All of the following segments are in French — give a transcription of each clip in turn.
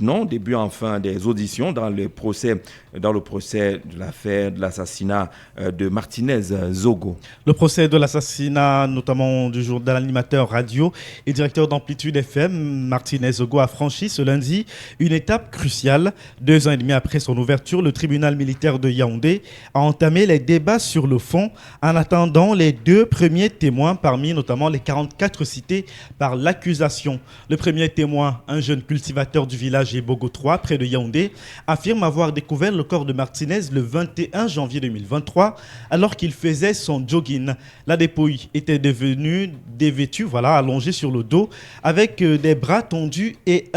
maintenant, début enfin des auditions dans le procès de l'affaire de l'assassinat de Martinez Zogo. Le procès de l'assassinat, notamment du jour de l'animateur radio et directeur d'Amplitude FM, Martinez Zogo, a franchi ce lundi une étape cruciale. 2 ans et demi après son ouverture, le tribunal militaire de Yaoundé a entamé les débats sur le fond en attendant les 2 premiers témoins parmi notamment les 44 cités par l'accusation. Le premier témoin, un jeune cultivateur du village Ebogo 3, près de Yaoundé, affirme avoir découvert le corps de Martinez le 21 janvier 2023 alors qu'il faisait son jogging. La dépouille était devenue dévêtue, allongée sur le dos avec des bras tendus et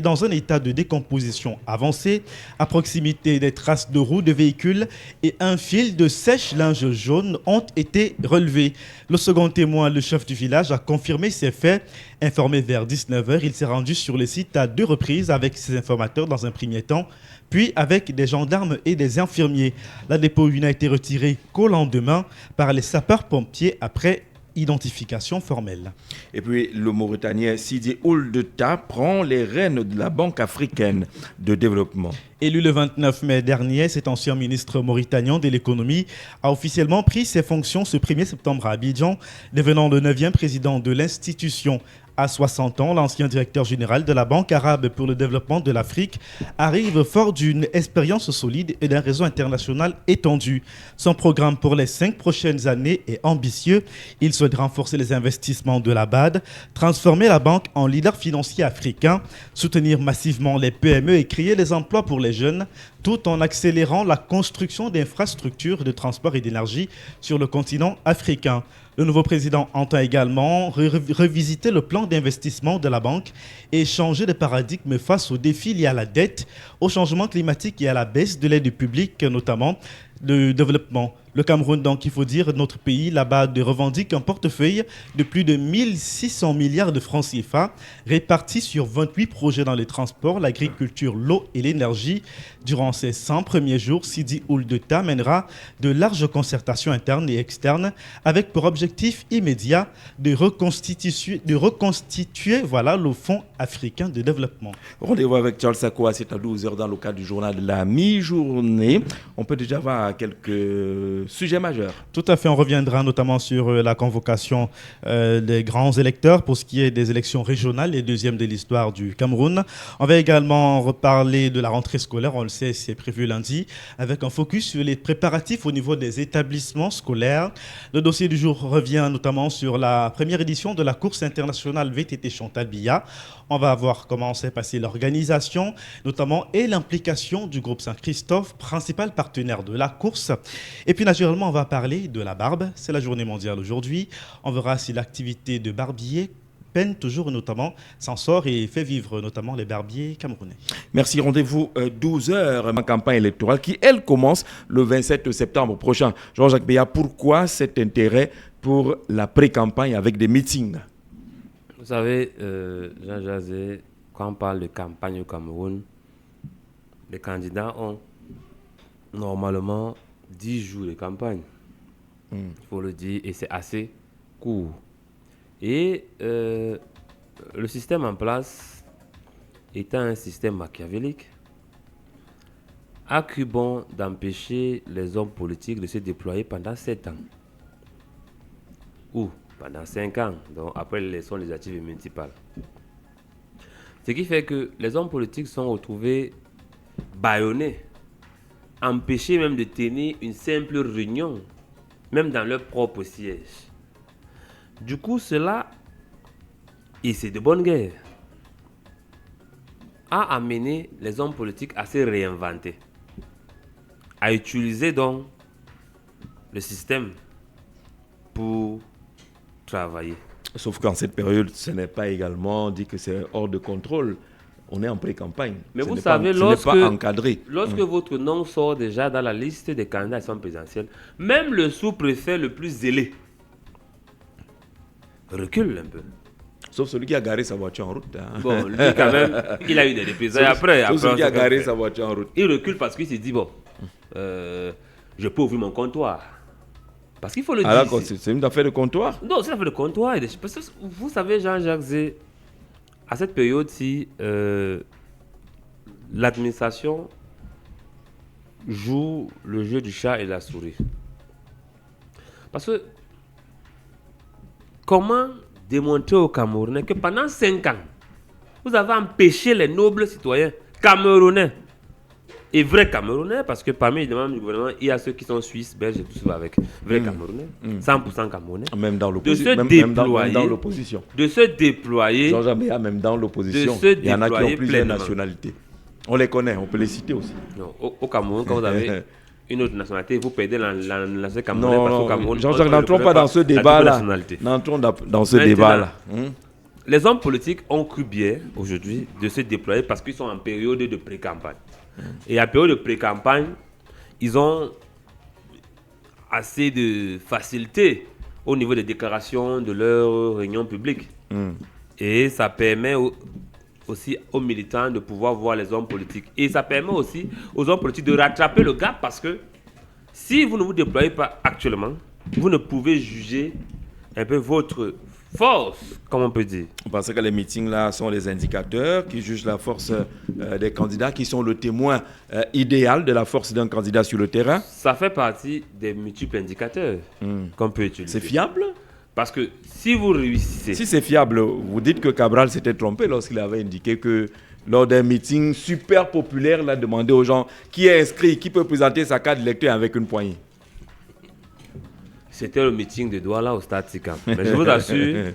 dans un état de décomposition avancée. À proximité des traces de roues de véhicules et un fil de sèche-linge jaune ont été relevés. Le second témoin, le chef du village, a confirmé ces faits. Informé vers 19h, il s'est rendu sur le site à 2 reprises avec ses informateurs dans un premier temps, puis avec des gendarmes et des infirmiers. La dépouille n'a été retirée qu'au lendemain par les sapeurs-pompiers après identification formelle. Et puis le Mauritanien Sidi Ould Tah prend les rênes de la Banque africaine de développement. Élu le 29 mai dernier, cet ancien ministre mauritanien de l'économie a officiellement pris ses fonctions ce 1er septembre à Abidjan, devenant le 9e président de l'institution. À 60 ans, l'ancien directeur général de la Banque arabe pour le développement de l'Afrique arrive fort d'une expérience solide et d'un réseau international étendu. Son programme pour les 5 prochaines années est ambitieux. Il souhaite renforcer les investissements de la BAD, transformer la banque en leader financier africain, soutenir massivement les PME et créer des emplois pour les jeunes, tout en accélérant la construction d'infrastructures de transport et d'énergie sur le continent africain. Le nouveau président entend également revisiter le plan d'investissement de la banque et changer de paradigme face aux défis liés à la dette, au changement climatique et à la baisse de l'aide publique, notamment de développement. Le Cameroun, donc, il faut dire, notre pays, là-bas, revendique un portefeuille de plus de 1600 milliards de francs CFA, répartis sur 28 projets dans les transports, l'agriculture, l'eau et l'énergie. Durant ces 100 premiers jours, Sidi Ould Tah mènera de larges concertations internes et externes, avec pour objectif immédiat de reconstituer le Fonds africain de développement. Rendez-vous avec Charles Sakoa, c'est à 12h dans le cadre du journal de la mi-journée. On peut déjà voir quelques sujets majeurs. Tout à fait, on reviendra notamment sur la convocation des grands électeurs pour ce qui est des élections régionales, les deuxièmes de l'histoire du Cameroun. On va également reparler de la rentrée scolaire, on le sait, c'est prévu lundi, avec un focus sur les préparatifs au niveau des établissements scolaires. Le dossier du jour revient notamment sur la première édition de la course internationale VTT Chantal-Biya. On va voir comment s'est passée l'organisation, notamment, et l'implication du groupe Saint-Christophe, principal partenaire de la course. Et puis, naturellement, on va parler de la barbe. C'est la journée mondiale aujourd'hui. On verra si l'activité de barbier peine toujours, notamment, s'en sort et fait vivre notamment les barbiers camerounais. Merci. Rendez-vous 12h, ma campagne électorale qui, elle, commence le 27 septembre prochain. Jean-Jacques Béa, pourquoi cet intérêt pour la pré-campagne avec des meetings? Vous savez, Jean Jazé, quand on parle de campagne au Cameroun, les candidats ont normalement 10 jours de campagne. Il faut le dire, et c'est assez court. Et le système en place étant un système machiavélique, a cru bon d'empêcher les hommes politiques de se déployer pendant 7 ans. Ou pendant 5 ans, donc après l'élection législative et municipale. Ce qui fait que les hommes politiques sont retrouvés bâillonnés, empêchés même de tenir une simple réunion, même dans leur propre siège. Du coup, cela, et c'est de bonne guerre, a amené les hommes politiques à se réinventer, à utiliser donc le système pour travailler. Sauf qu'en cette période, ce n'est pas également dit que c'est hors de contrôle. On est en pré-campagne. Mais vous savez, lorsque votre nom sort déjà dans la liste des candidats à l'élection présidentielle, même le sous-préfet le plus zélé recule un peu. Sauf celui qui a garé sa voiture en route. Hein. Bon, lui quand même, il a eu des représailles après. Sauf celui qui a garé sa voiture en route. Il recule parce qu'il s'est dit, bon, je peux ouvrir mon comptoir. Parce qu'il faut le dire. Alors, c'est une affaire de comptoir? Non, c'est une affaire de comptoir. Parce que vous savez, Jean-Jacques Zé, à cette période-ci, l'administration joue le jeu du chat et de la souris. Parce que comment démontrer aux Camerounais que pendant 5 ans, vous avez empêché les nobles citoyens camerounais et vrais Camerounais, parce que parmi les membres du gouvernement, il y a ceux qui sont suisses, belges et tout ça avec vrais Camerounais, 100% Camerounais. Même dans De se même dans déployer, l'opposition. de se déployer, Jean-Jacques Béat, même dans l'opposition, de se il y en a qui ont déployer plusieurs pleinement. nationalités. On les connaît, on peut les citer aussi. non, au Cameroun, quand vous avez une autre nationalité, vous perdez la nationalité camerounaise parce qu'au Non, Cameroun, Jean-Jacques, on ne n'entrons reconnaît pas dans ce la double débat-là. nationalité. N'entrons dans ce Maintenant, débat-là. Les hommes politiques ont cru bien aujourd'hui de se déployer parce qu'ils sont en période de pré-campagne. Et en période de pré-campagne, ils ont assez de facilité au niveau des déclarations de leurs réunions publiques. Et ça permet aussi aux militants de pouvoir voir les hommes politiques. Et ça permet aussi aux hommes politiques de rattraper le gap parce que si vous ne vous déployez pas actuellement, vous ne pouvez juger un peu votre force, comme on peut dire. On pense que les meetings là sont les indicateurs qui jugent la force des candidats, qui sont le témoin idéal de la force d'un candidat sur le terrain. Ça fait partie des multiples indicateurs qu'on peut utiliser. C'est fiable? Parce que si vous réussissez... Si c'est fiable, vous dites que Cabral s'était trompé lorsqu'il avait indiqué que lors d'un meeting super populaire, il a demandé aux gens qui est inscrit, qui peut présenter sa carte d'électeur avec une poignée. C'était le meeting de Douala au Stade Sikam. Mais je vous assure,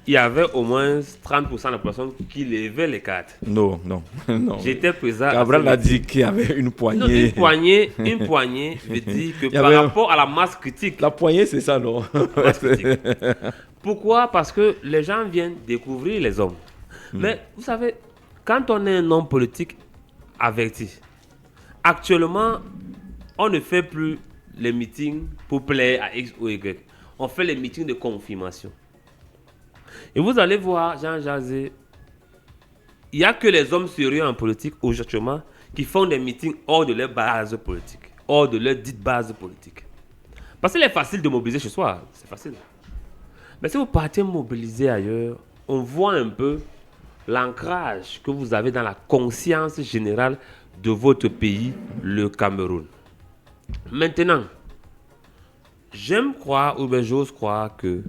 il y avait au moins 30% de personnes qui levaient les cartes. Non. J'étais présent. Cabral a dit qu'il y avait une poignée. Non, une poignée veut dire que par rapport à la masse critique. La poignée, c'est ça, non? Masse critique. Pourquoi? Parce que les gens viennent découvrir les hommes. Mais vous savez, quand on est un homme politique averti, actuellement, on ne fait plus les meetings pour plaire à X ou Y. On fait les meetings de confirmation. Et vous allez voir, Jean Jazé, il n'y a que les hommes sérieux en politique aujourd'hui qui font des meetings hors de leur base politique, hors de leur dite base politique. Parce qu'il est facile de mobiliser chez soi, c'est facile. Mais si vous partez mobiliser ailleurs, on voit un peu l'ancrage que vous avez dans la conscience générale de votre pays, le Cameroun. Maintenant, j'aime croire, ou bien j'ose croire que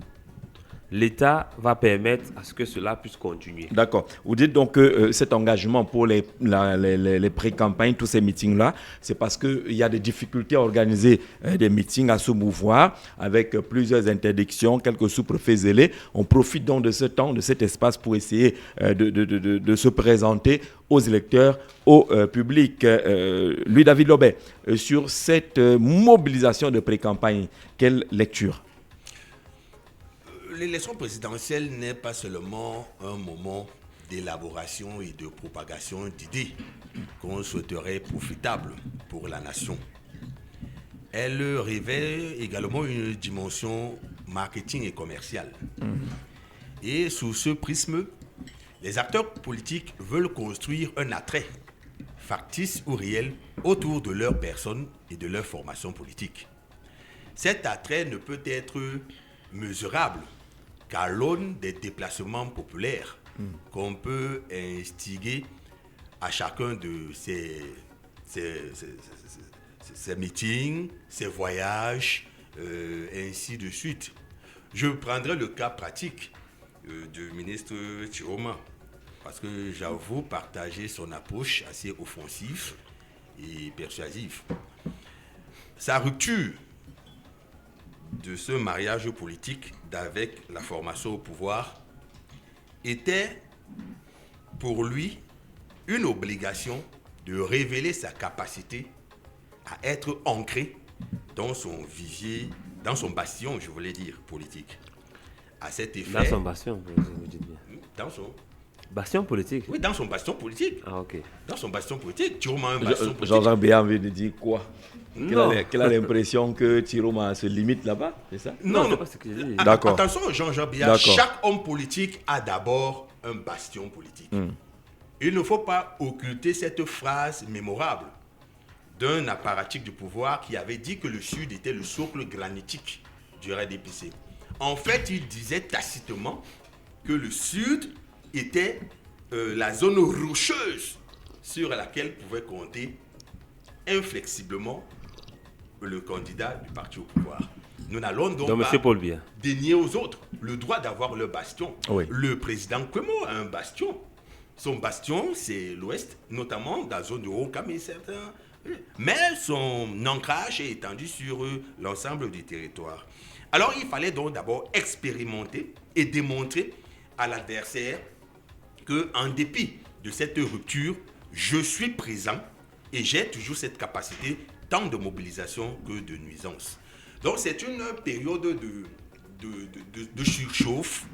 l'État va permettre à ce que cela puisse continuer. D'accord. Vous dites donc que cet engagement pour les pré-campagnes, tous ces meetings-là, c'est parce qu'il y a des difficultés à organiser des meetings, à se mouvoir, avec plusieurs interdictions, quelques sous-préfets zélés. On profite donc de ce temps, de cet espace pour essayer de se présenter aux électeurs, au public. Lui, David Lobet, sur cette mobilisation de pré-campagne, quelle lecture? L'élection présidentielle n'est pas seulement un moment d'élaboration et de propagation d'idées qu'on souhaiterait profitables pour la nation. Elle révèle également une dimension marketing et commerciale. Et sous ce prisme, les acteurs politiques veulent construire un attrait, factice ou réel, autour de leur personne et de leur formation politique. Cet attrait ne peut être mesurable qu'à l'aune des déplacements populaires qu'on peut instiguer à chacun de ces meetings, ces voyages, ainsi de suite. Je prendrai le cas pratique du ministre Tiroma, parce que j'avoue partager son approche assez offensive et persuasive. Sa rupture de ce mariage politique avec la formation au pouvoir était pour lui une obligation de révéler sa capacité à être ancré dans son vivier, dans son bastion, je voulais dire, politique. À cet effet... Dans son bastion, vous dites bien. Dans son... Bastion politique? Oui, dans son bastion politique. Ah, ok. Dans son bastion politique. Tiroma a un bastion politique. Jean-Jacques Béat veut dire quoi? Non. Qu'il a l'impression que Tiroma se limite là-bas, c'est ça? Non, c'est pas ce que j'ai dit. D'accord. Attention, Jean-Jacques Béat, D'accord. chaque homme politique a d'abord un bastion politique. Il ne faut pas occulter cette phrase mémorable d'un apparatchik du pouvoir qui avait dit que le Sud était le socle granitique du RDPC. En fait, il disait tacitement que le Sud était la zone rocheuse sur laquelle pouvait compter inflexiblement le candidat du parti au pouvoir. Nous n'allons donc M. Paul Biya dénier aux autres le droit d'avoir leur bastion. Oui. Le président Kwemo a un bastion. Son bastion, c'est l'Ouest, notamment dans la zone de Rokam et certains. Mais son ancrage est étendu sur l'ensemble du territoire. Alors, il fallait donc d'abord expérimenter et démontrer à l'adversaire qu'en dépit de cette rupture, je suis présent et j'ai toujours cette capacité tant de mobilisation que de nuisance. Donc, c'est une période de surchauffe,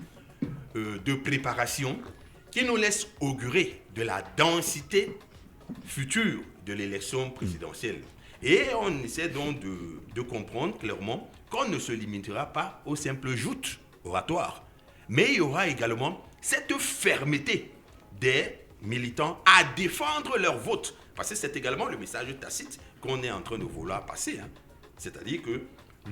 de préparation qui nous laisse augurer de la densité future de l'élection présidentielle. Et on essaie donc de comprendre clairement qu'on ne se limitera pas aux simples joutes oratoires. Mais il y aura également cette fermeté des militants à défendre leur vote. Parce que c'est également le message tacite qu'on est en train de vouloir passer. C'est-à-dire que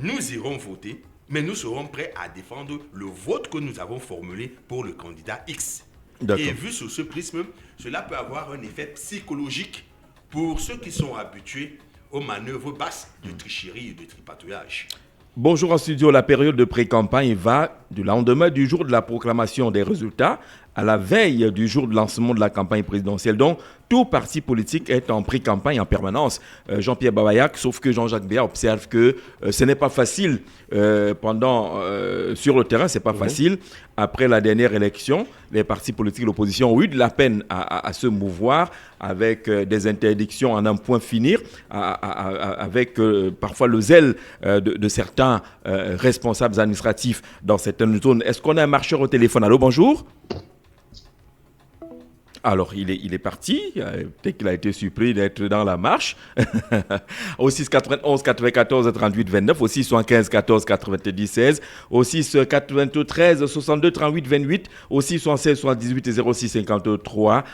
nous irons voter, mais nous serons prêts à défendre le vote que nous avons formulé pour le candidat X. D'accord. Et vu sous ce prisme, cela peut avoir un effet psychologique pour ceux qui sont habitués aux manœuvres basses de tricherie et de tripatouillage. Bonjour en studio, la période de pré-campagne va du lendemain du jour de la proclamation des résultats à la veille du jour de lancement de la campagne présidentielle. Donc, tout parti politique est en pré-campagne en permanence. Jean-Pierre Babayac, sauf que Jean-Jacques Béat observe que ce n'est pas facile sur le terrain, c'est pas facile. Après la dernière élection, les partis politiques de l'opposition ont eu de la peine à se mouvoir avec des interdictions en un point finir, avec parfois le zèle de certains responsables administratifs dans certaines zones. Est-ce qu'on a un marcheur au téléphone? Allô, bonjour. Alors, il est parti. Peut-être qu'il a été surpris d'être dans la marche. Au 6 91 94 38 29, au 6 75 14 90 16, au 6 93 62 38 28, au 6 76 78 et 06 53.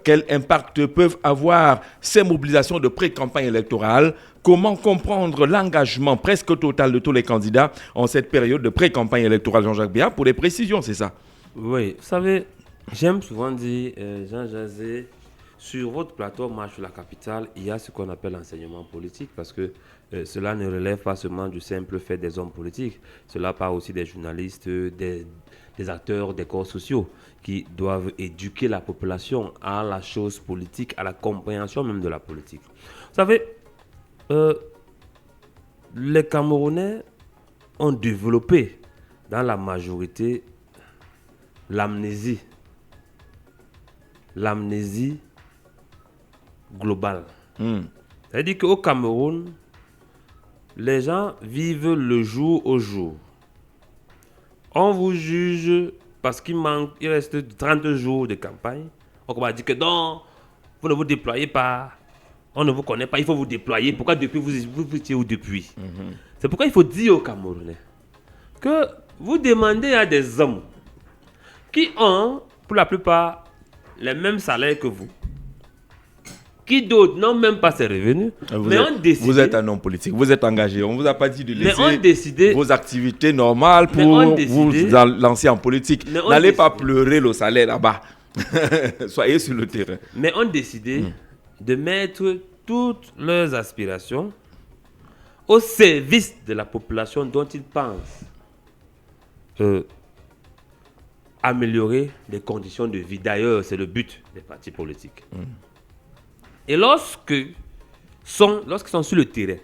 Quel impact peuvent avoir ces mobilisations de pré-campagne électorale? Comment comprendre l'engagement presque total de tous les candidats en cette période de pré-campagne électorale? Jean-Jacques Béat, pour les précisions, c'est ça? Oui, vous savez, j'aime souvent dire, Jean Jazé, sur votre plateau Marche sur la capitale, il y a ce qu'on appelle l'enseignement politique parce que cela ne relève pas seulement du simple fait des hommes politiques. Cela parle aussi des journalistes, des acteurs des corps sociaux qui doivent éduquer la population à la chose politique, à la compréhension même de la politique. Vous savez, les Camerounais ont développé dans la majorité l'amnésie globale. C'est-à-dire qu'au Cameroun, les gens vivent le jour au jour. On vous juge parce il reste 30 jours de campagne. On va dire que non, vous ne vous déployez pas, on ne vous connaît pas, il faut vous déployer. Pourquoi depuis vous étiez où depuis? C'est pourquoi il faut dire aux Camerounais que vous demandez à des hommes qui ont, pour la plupart, les mêmes salaires que vous, qui d'autres n'ont même pas ces revenus, vous êtes un homme politique, vous êtes engagé, on ne vous a pas dit de laisser vos activités normales pour vous lancer en politique. N'allez pas pleurer le salaire là-bas, soyez sur le terrain. Mais ont décidé de mettre toutes leurs aspirations au service de la population dont ils pensent améliorer les conditions de vie. D'ailleurs, c'est le but des partis politiques. Et lorsqu'ils sont sur le terrain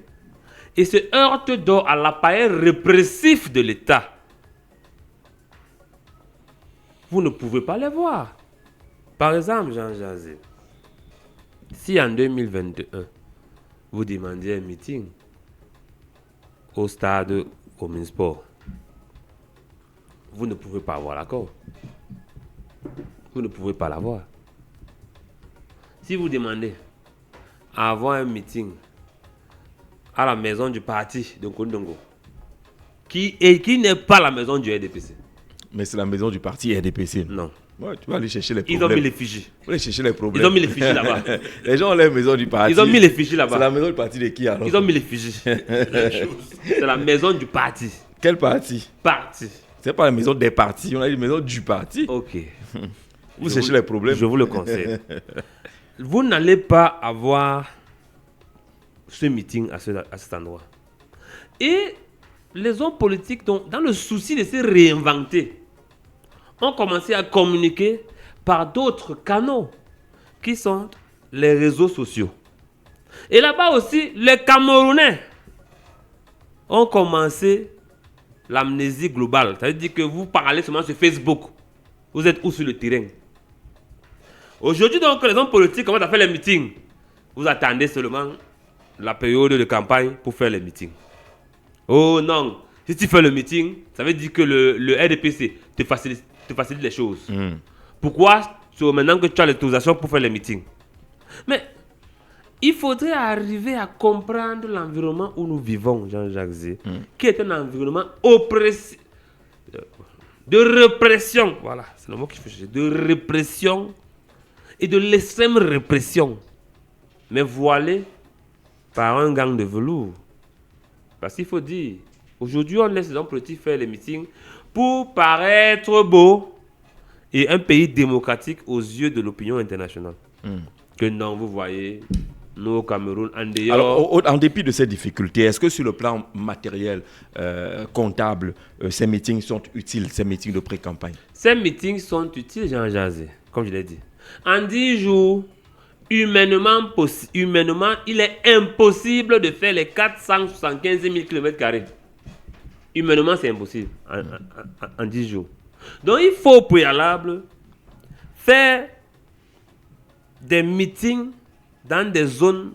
et se heurtent donc à l'appareil répressif de l'État, vous ne pouvez pas les voir. Par exemple, Jean Jazé, si en 2021, vous demandiez un meeting au stade Ominsport, vous ne pouvez pas avoir l'accord. Vous ne pouvez pas l'avoir. Si vous demandez à avoir un meeting à la maison du parti de Kondongo, qui n'est pas la maison du RDPC. Mais c'est la maison du parti RDPC. Non. Ouais, tu vas aller chercher les problèmes. Ils ont mis les fichiers. Vous allez chercher les problèmes. Ils ont mis les fichiers là-bas. Les gens ont la maison du parti. Ils ont mis les fichiers là-bas. C'est la maison du parti de qui alors? Ils ont mis les fichiers. C'est la maison du parti. Quel parti? Parti. C'est pas la maison des partis, on a dit la maison du parti. Ok. Vous cherchez les problèmes. Je vous le conseille. vous n'allez pas avoir ce meeting à cet endroit. Et les hommes politiques, donc, dans le souci de se réinventer, ont commencé à communiquer par d'autres canaux qui sont les réseaux sociaux. Et là-bas aussi, les Camerounais ont commencé l'amnésie globale. Ça veut dire que vous parlez seulement sur Facebook. Vous êtes où sur le terrain? Aujourd'hui, donc, les hommes politiques commencent à faire les meetings. Vous attendez seulement la période de campagne pour faire les meetings. Oh non, si tu fais le meeting, ça veut dire que le RDPC te facilite les choses. Pourquoi? C'est maintenant que tu as l'autorisation pour faire les meetings. Mais il faudrait arriver à comprendre l'environnement où nous vivons, Jean-Jacques Zé, qui est un environnement de répression. Voilà, c'est le mot qu'il faut chercher. De répression et de l'extrême répression. Mais voilé par un gang de velours. Parce qu'il faut dire, aujourd'hui, on laisse les hommes politiques faire les meetings pour paraître beau et un pays démocratique aux yeux de l'opinion internationale. Que non, vous voyez, nous au Cameroun, en dehors... Alors, en dépit de ces difficultés, est-ce que sur le plan matériel, comptable, ces meetings sont utiles, ces meetings de pré-campagne? Ces meetings sont utiles, Jean-Jacques, comme je l'ai dit. En 10 jours, humainement, il est impossible de faire les 475 000 km². Humainement, c'est impossible en 10 jours. Donc, il faut au préalable faire des meetings dans des zones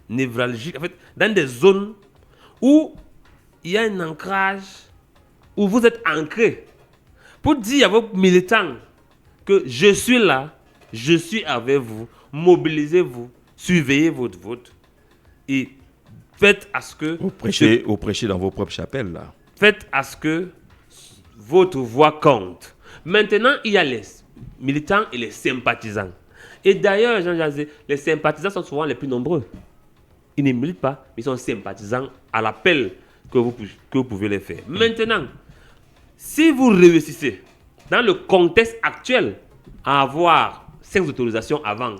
névralgiques, en fait, dans des zones où il y a un ancrage, où vous êtes ancré, pour dire à vos militants que je suis là, je suis avec vous, mobilisez-vous, surveillez votre vote et faites à ce que... Vous prêchez dans vos propres chapelles, là. Faites à ce que votre voix compte. Maintenant, il y a les militants et les sympathisants. Et d'ailleurs, Jean-Jacques, les sympathisants sont souvent les plus nombreux. Ils ne militent pas, mais ils sont sympathisants à l'appel que vous pouvez les faire. Maintenant, si vous réussissez, dans le contexte actuel, à avoir 5 autorisations avant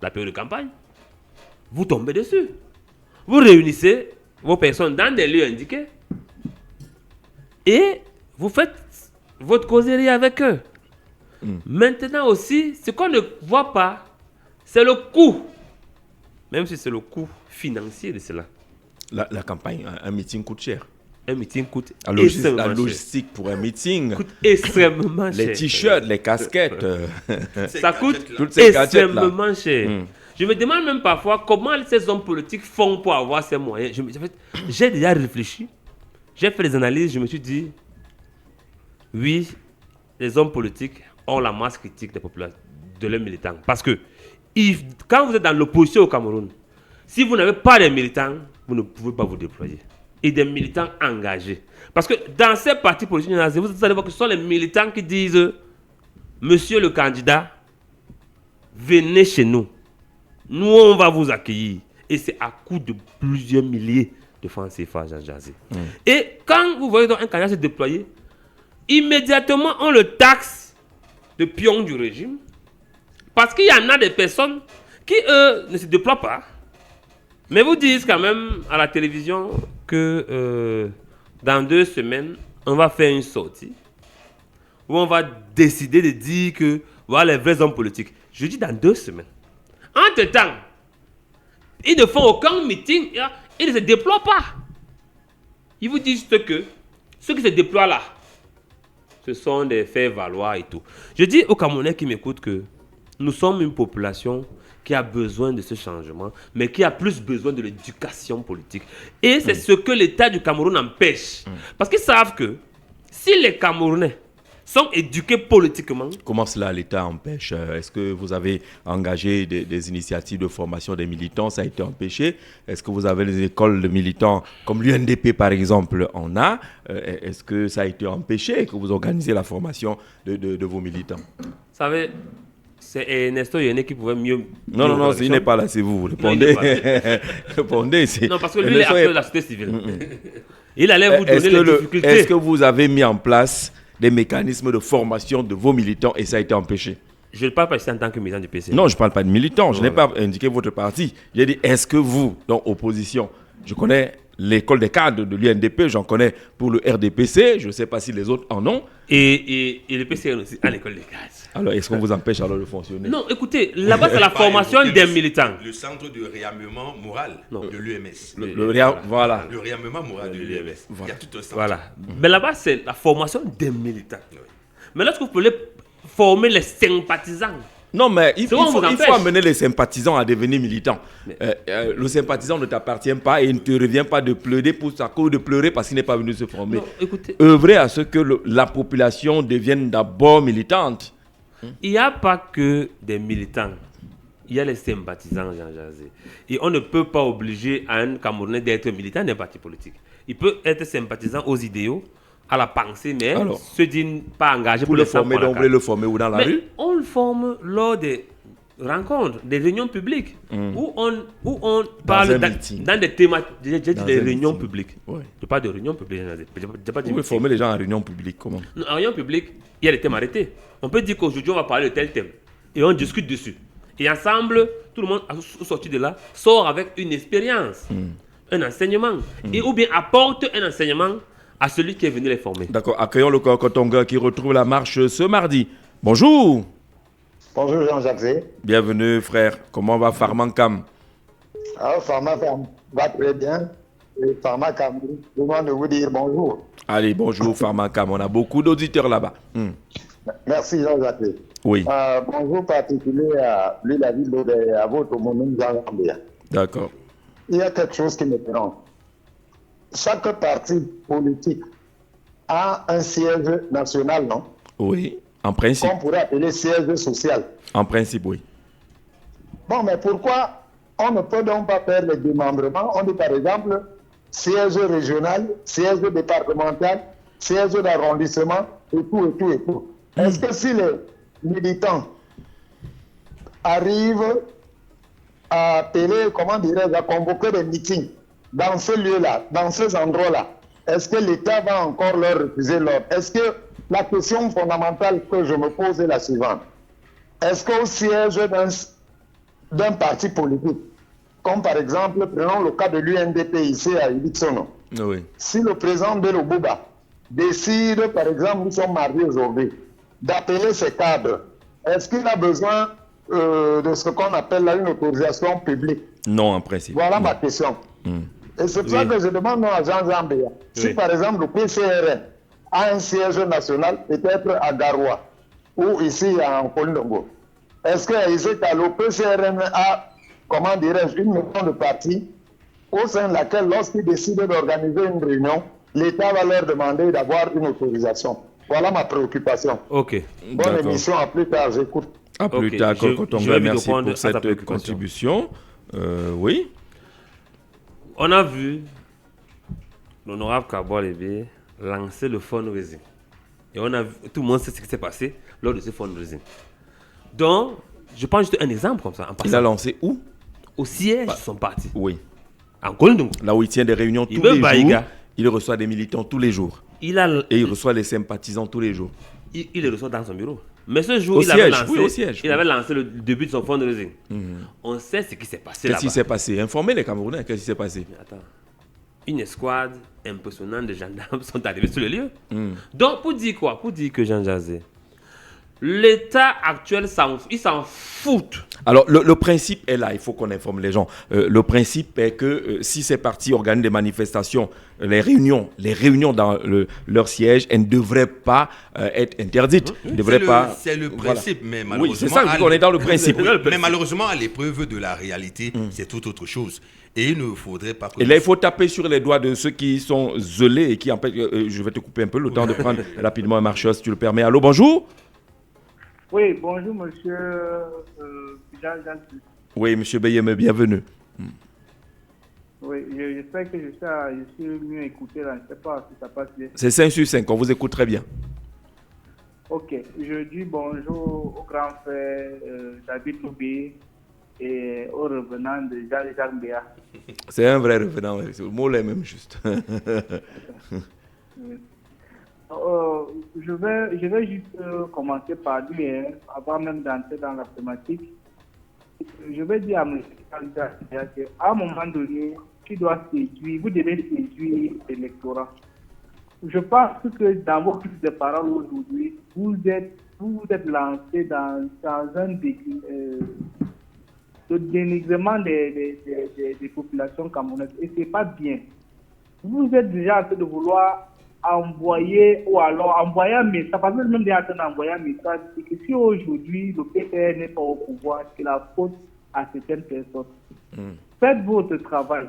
la période de campagne, vous tombez dessus. Vous réunissez vos personnes dans des lieux indiqués et vous faites votre causerie avec eux. Maintenant aussi, ce qu'on ne voit pas, c'est le coût. Même si c'est le coût financier de cela. La campagne, un meeting coûte cher. Un meeting coûte la logistique pour un meeting coûte extrêmement cher. Les t-shirts, les casquettes. Ça coûte toutes ces extrêmement cher. Je me demande même parfois comment ces hommes politiques font pour avoir ces moyens. J'ai déjà réfléchi. J'ai fait des analyses. Je me suis dit, oui, les hommes politiques ont la masse critique des populations, de leurs militants. Parce que quand vous êtes dans l'opposition au Cameroun, si vous n'avez pas de militants, vous ne pouvez pas vous déployer. Et des militants engagés. Parce que dans ces partis politiques, vous allez voir que ce sont les militants qui disent « Monsieur le candidat, venez chez nous. Nous, on va vous accueillir. » Et c'est à coût de plusieurs milliers de francs CFA, Jean-Jacques. Et quand vous voyez donc un candidat se déployer, immédiatement, on le taxe de pion du régime. Parce qu'il y en a des personnes qui, eux, ne se déploient pas. Mais vous disent quand même à la télévision que dans 2 semaines, on va faire une sortie où on va décider de dire que voilà les vrais hommes politiques. Je dis dans 2 semaines. Entre-temps, ils ne font aucun meeting, ils ne se déploient pas. Ils vous disent que ceux qui se déploient là, ce sont des faits valoir et tout. Je dis aux Camerounais qui m'écoutent que nous sommes une population qui a besoin de ce changement, mais qui a plus besoin de l'éducation politique. Et c'est ce que l'État du Cameroun empêche. Parce qu'ils savent que si les Camerounais sont éduqués politiquement... Comment cela, l'État empêche? Est-ce que vous avez engagé des initiatives de formation des militants? Ça a été empêché. Est-ce que vous avez des écoles de militants comme l'UNDP, par exemple, en a? Est-ce que ça a été empêché que vous organisez la formation de vos militants? Vous savez... C'est Ernesto Yene qui pouvait mieux... Non, il n'est pas là, c'est vous. Répondez. Répondez. Non, parce que lui, il est acteur de la société civile. Il allait vous donner les difficultés. Est-ce que vous avez mis en place des mécanismes de formation de vos militants et ça a été empêché? Je ne parle pas ici en tant que militant du PC. Non, je ne parle pas de militant. Je n'ai pas indiqué votre parti. J'ai dit, est-ce que vous, dans opposition, je connais l'école des cadres de l'UNDP, j'en connais pour le RDPC, je ne sais pas si les autres en ont. Et le PC aussi à l'école des cadres. Alors, est-ce qu'on vous empêche alors de fonctionner? Non, écoutez, là-bas, c'est la formation des militants. Le centre de réarmement moral de l'UMS. Voilà. Le réarmement moral de l'UMS. Il y a tout un centre. Voilà. Mais là-bas, c'est la formation des militants. Mais lorsque vous voulez former les sympathisants, Non, mais il faut empêche. amener les sympathisants à devenir militants. Le sympathisant ne t'appartient pas et il ne te revient pas de pleurer pour sa cause, de pleurer parce qu'il n'est pas venu se former. non, écoutez, Œuvrer à ce que la population devienne d'abord militante. il n'y a pas que des militants. Il y a les sympathisants, Jean Jazé. Et on ne peut pas obliger un Camerounais d'être militant d'un parti politique. Il peut être sympathisant aux idéaux, à la pensée, mais Alors, se dit pas engagé Pour le former, donc vous voulez le former où dans la Mais rue? on le forme lors des rencontres, des réunions publiques, où on parle un meeting. dans des thématiques. J'ai dit Dans des un réunions meeting. publiques. Ouais. Je parle de réunions publiques. J'ai pas dit Vous voulez meeting. former les gens en réunion publique, comment? Non, en réunion publique, il y a des thèmes arrêtés. On peut dire qu'aujourd'hui, on va parler de tel thème. Et on discute dessus. Et ensemble, tout le monde, au sorti de là, sort avec une expérience, un enseignement. Et ou bien apporte un enseignement à celui qui est venu les former. D'accord, accueillons le Kokotonga qui retrouve la marche ce mardi. Bonjour. Bonjour Jean-Jacques Zé. Bienvenue frère. Comment va Farmankam? Alors, Pharma va très bien. Et Pharma Cameroun demande de vous dire bonjour. Allez, bonjour Farmankam. On a beaucoup d'auditeurs là-bas. Merci Jean-Jacques Zé. Oui, Bonjour particulier à lui, la ville de à votre homonyme Jean-Lambert. d'accord. Il y a quelque chose qui me dérange. Chaque parti politique a un siège national, non? Oui, en principe. Qu'on pourrait appeler siège social. En principe, oui. Bon, mais pourquoi on ne peut donc pas faire le démembrement? On dit par exemple siège régional, siège départemental, siège d'arrondissement, et tout, et tout, et tout. Est-ce que si les militants arrivent à appeler, comment dirais-je, à convoquer des meetings dans ce lieu-là, dans ces endroits-là, est-ce que l'État va encore leur refuser l'ordre? Est-ce que la question fondamentale que je me pose est la suivante? Est-ce qu'au siège d'un parti politique, comme par exemple, prenons le cas de l'UNDP ici à Ibixono, Oui. si le président Bello Bouba décide, par exemple, nous sommes mariés aujourd'hui, d'appeler ses cadres, est-ce qu'il a besoin de ce qu'on appelle là une autorisation publique? Non, en principe. Voilà non. ma question. Et c'est pour ça que je demande à Jean Zambia, si par exemple le PCRN a un siège national, peut-être à Garoua ou ici en Kolindongo, est-ce que le PCRN a, comment dirais-je, une maison de parti au sein de laquelle, lorsqu'il décide d'organiser une réunion, l'État va leur demander d'avoir une autorisation? Voilà ma préoccupation. Ok. Bonne D'accord. émission, à plus tard, j'écoute. À plus Ok, tard, je Kokotonga, vais lui merci répondre pour à ta cette préoccupation. contribution. Oui. On a vu l'honorable Kabo Lévé lancer le fundraising. Et on a vu, tout le monde sait ce qui s'est passé lors de ce fundraising. Donc, je prends juste un exemple comme ça. En Il a passant, lancé où? au siège de son parti, Oui. en Kolindongo. Là où il tient des réunions Il tous veut les jours. Baïga. Il reçoit des militants tous les jours. Il Et il reçoit les sympathisants tous les jours. il les reçoit dans son bureau. Mais ce jour, Au il avait siège, lancé, oui, au siège, il oui. avait lancé le début de son fundraising. On sait ce qui s'est passé Qu'est-ce qui là-bas. s'est passé? Informez les Camerounais, qu'est-ce qui s'est passé? Mais attends. Une escouade impressionnante de gendarmes sont arrivés sur le lieu. Donc, pour dire quoi? Pour dire que Jean Jazé, l'État actuel, il s'en fout. Alors, le principe est là, il faut qu'on informe les gens. Le principe est que si ces partis organisent des manifestations, les réunions dans leur siège, elles ne devraient pas être interdites. Elles ne devraient pas... C'est le Voilà. principe, mais malheureusement. Oui, c'est ça, on est dans le principe. Oui, mais malheureusement, à l'épreuve de la réalité, c'est tout autre chose. Et il ne faudrait pas que. Et là, il faut taper sur les doigts de ceux qui sont zelés et qui empêchent... je vais te couper un peu le temps de prendre rapidement un marcheur, si tu le permets. Allô, bonjour? Oui, bonjour monsieur Jean-Jacques. Oui, monsieur Beyeme, bienvenue. Oui, j'espère que je suis mieux écouté là, je ne sais pas si ça passe bien. C'est 5 sur 5, on vous écoute très bien. Ok, je dis bonjour au grand frère David Toubé et au revenant de Jean-Jacques Béa. C'est un vrai revenant, le mot est même juste. je vais juste commencer par dire, avant même d'entrer dans la thématique, je vais dire à M. candidat qu'à un moment donné, tu dois séduire, vous devez séduire l'électorat. Je pense que dans vos prises de parole aujourd'hui, vous êtes lancé dans un le dénigrement des populations camerounaises. Et ce n'est pas bien. Vous êtes déjà en train de vouloir envoyer, ou alors envoyer un message, parce que même déjà en train d'envoyer un message, c'est que si aujourd'hui le PPR n'est pas au pouvoir, c'est la faute à certaines personnes. Faites votre travail.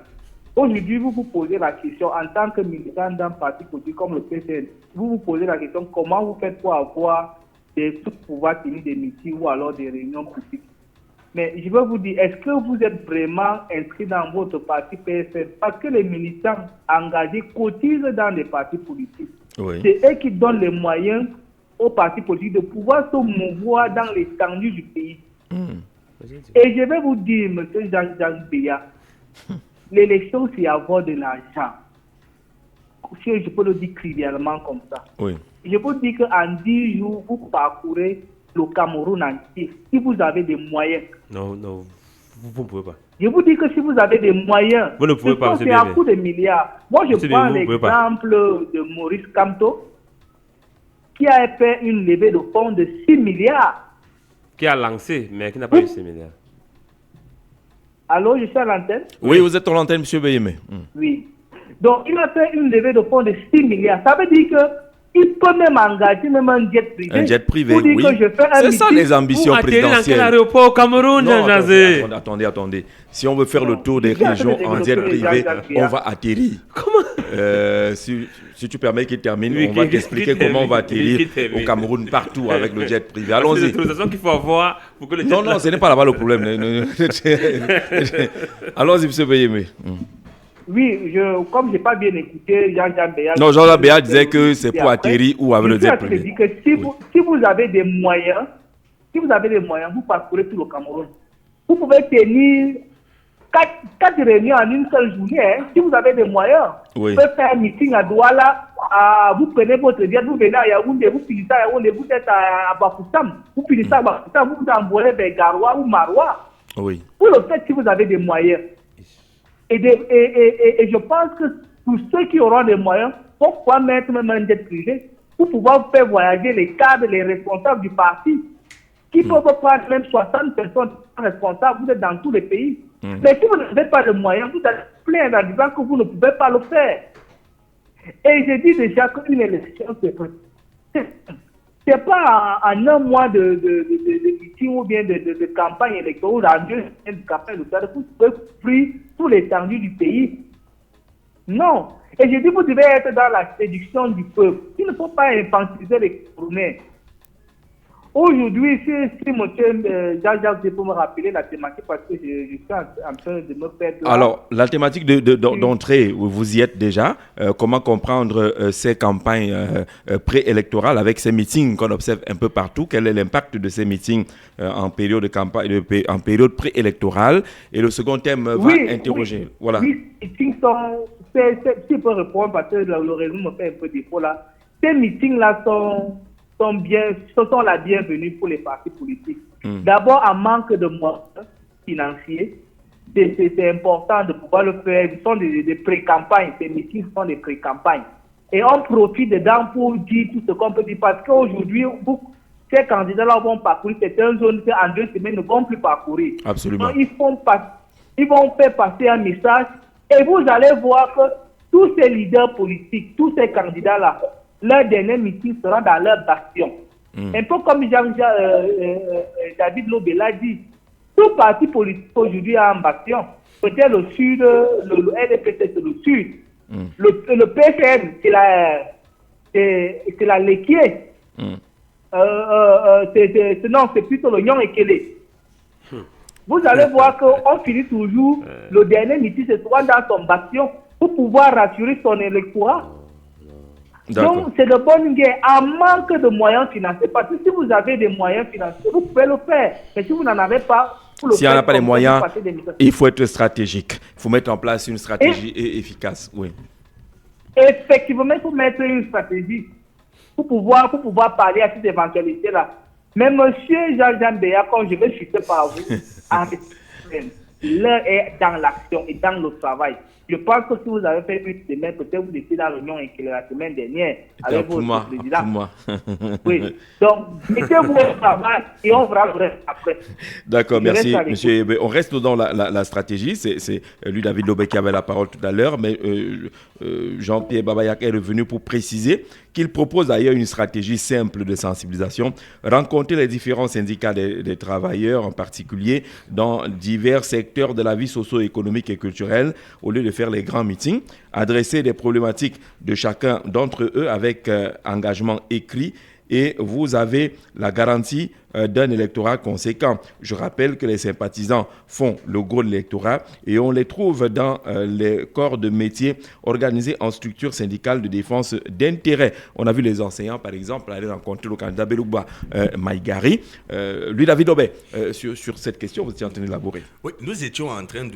Aujourd'hui, vous vous posez la question, en tant que militant d'un parti politique comme le PCN, vous vous posez la question, comment vous faites pour avoir pour pouvoir tenir des meetings ou alors des réunions publiques. Mais je veux vous dire, est-ce que vous êtes vraiment inscrit dans votre parti PSN? Parce que les militants engagés cotisent dans les partis politiques. Oui. C'est eux qui donnent les moyens aux partis politiques de pouvoir se mouvoir dans l'étendue du pays. Et je vais vous dire, M. Jean Béa, l'élection, c'est avoir de l'argent. Si je peux le dire trivialement comme ça. Oui. Je peux dire qu'en 10 jours, vous parcourez le Cameroun entier, si vous avez des moyens. Non, vous ne pouvez pas. Je vous dis que si vous avez des moyens, Vous ne pouvez pas, c'est un coup de milliards. Moi, je prends vous pouvez pas. l'exemple de Maurice Kamto, qui a fait une levée de fonds de 6 milliards. Qui a lancé, mais qui n'a pas eu 6 milliards. Allô, je suis à l'antenne? Oui, vous êtes en antenne, M. Beyeme. Oui. Donc, il a fait une levée de fonds de 6 milliards. Ça veut dire qu'il peut même engager même un jet privé. Un jet privé, pour dire oui. que je fais un C'est ça meeting. les ambitions Vous atterrez dans quel présidentielles. aéroport au Cameroun, Non, Jean Jazé? attendez. Si on veut faire le tour des Je suis en train régions de en jet développer privé, Jean-Jacques on Biya. va atterrir. Si tu permets qu'il termine, Oui, on va qu'il t'expliquer termine, comment on va qu'il atterrir termine. au Cameroun partout avec le jet privé. C'est Allons-y. l'autorisation qu'il faut avoir pour que le Non, ce n'est pas là-bas le problème. Allons-y, M. Beyeme. Oui, comme je n'ai pas bien écouté Jean-Jean Béa. Non, Jean-Jean Béa disait que c'est pour atterrir ou avec le jet privé. Je dis que si vous avez des moyens, vous parcourez tout le Cameroun. Vous pouvez tenir 4 réunions en une seule journée. Hein. Si vous avez des moyens, Oui. vous pouvez faire un meeting à Douala, vous prenez votre jet, vous venez à Yaoundé, vous finissez à Yaoundé, vous êtes à Bafoussam, vous finissez à Bafoussam, vous vous envoyez vers Garoua ou Maroua. Oui. Vous le faites si vous avez des moyens. Et je pense que pour ceux qui auront des moyens, vont pouvoir mettre même un jet privé pour pouvoir faire voyager les cadres, les responsables du parti, qui peuvent prendre même 60 personnes responsables, vous êtes dans tous les pays. Mais si vous n'avez pas de moyens, vous allez plaindre en disant que vous ne pouvez pas le faire. Et je dis déjà qu'une élection, c'est pas en un mois de meeting ou bien de campagne électorale ou en 2 semaines de campagne électorale que vous pouvez pris tout l'étendue du pays. Non. Et je dis vous devez être dans la séduction du peuple. Il ne faut pas infantiliser les Camerounais. Aujourd'hui, si M. Jean-Jacques peut me rappeler la thématique parce que je suis en train de me perdre. Alors, la thématique d'entrée, vous y êtes déjà. Comment comprendre ces campagnes préélectorales avec ces meetings qu'on observe un peu partout? Quel est l'impact de ces meetings en période de campagne, en période préélectorale? Et le second thème va interroger. Oui, voilà. Oui, ces meetings sont... Si je peux répondre parce que le réseau me fait un peu défaut là. Ces meetings-là sont la bienvenue pour les partis politiques. D'abord, en manque de moyens financiers, c'est important de pouvoir le faire. Ce sont des pré-campagnes. Ces meetings sont des pré-campagnes. Et on profite dedans pour dire tout ce qu'on peut dire. Parce qu'aujourd'hui, ces candidats-là vont parcourir certaines zones qu'en 2 semaines ne vont plus parcourir. Absolument. Donc, ils vont faire passer un message et vous allez voir que tous ces leaders politiques, tous ces candidats-là, leur dernier meeting sera dans leur bastion. Un peu comme David Lobé l'a dit, tout parti politique aujourd'hui a un bastion. Peut-être le Sud, le LDP c'est le Sud. Le PCN, c'est la Léquier. Non, c'est plutôt le Nyon Ekele. Vous allez voir qu'on finit toujours, le dernier meeting se trouve dans son bastion pour pouvoir rassurer son électorat. Donc, c'est de bonne guerre, en manque de moyens financiers. Parce que si vous avez des moyens financiers, vous pouvez le faire. Mais si vous n'en avez pas, si on n'a pas les moyens, il faut être stratégique. Il faut mettre en place une stratégie efficace. Oui. Effectivement, il faut mettre une stratégie. pour pouvoir parler à cette éventualité-là. Mais monsieur Jean-Jean Béa, quand je vais chuter par vous, l'heure est dans l'action et dans le travail. Je pense que si vous avez fait une semaine, peut-être vous étiez dans l'Union la semaine dernière avec votre président. Pour moi. Oui. Donc, mettez-vous au travail et on verra le reste après. D'accord, merci. Monsieur, on reste dans la stratégie. C'est lui, David Lobé, qui avait la parole tout à l'heure, mais Jean-Pierre Babayak est revenu pour préciser qu'il propose d'ailleurs une stratégie simple de sensibilisation, rencontrer les différents syndicats des travailleurs, en particulier dans divers secteurs de la vie socio-économique et culturelle, au lieu de faire les grands meetings, adresser des problématiques de chacun d'entre eux avec engagement écrit, et vous avez la garantie d'un électorat conséquent. Je rappelle que les sympathisants font le gros de l'électorat et on les trouve dans les corps de métier organisés en structures syndicales de défense d'intérêt. On a vu les enseignants, par exemple, aller rencontrer le candidat Belouba Maïgari. Lui, David Obé, sur cette question, vous étiez en train d'élaborer. Oui, nous étions en train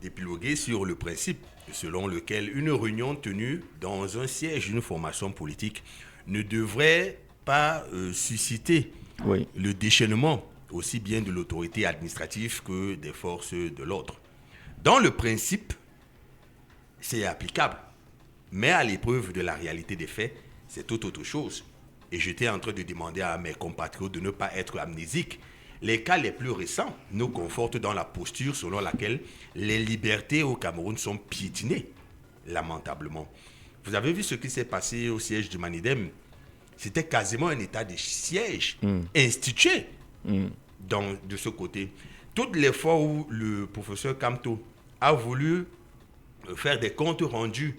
d'épiloguer sur le principe selon lequel une réunion tenue dans un siège d'une formation politique ne devrait pas susciter le déchaînement aussi bien de l'autorité administrative que des forces de l'ordre. Dans le principe, c'est applicable, mais à l'épreuve de la réalité des faits, c'est tout autre chose. Et j'étais en train de demander à mes compatriotes de ne pas être amnésiques. Les cas les plus récents nous confortent dans la posture selon laquelle les libertés au Cameroun sont piétinées, lamentablement. Vous avez vu ce qui s'est passé au siège du Manidem. C'était quasiment un état de siège institué de ce côté. Toutes les fois où le professeur Kamto a voulu faire des comptes rendus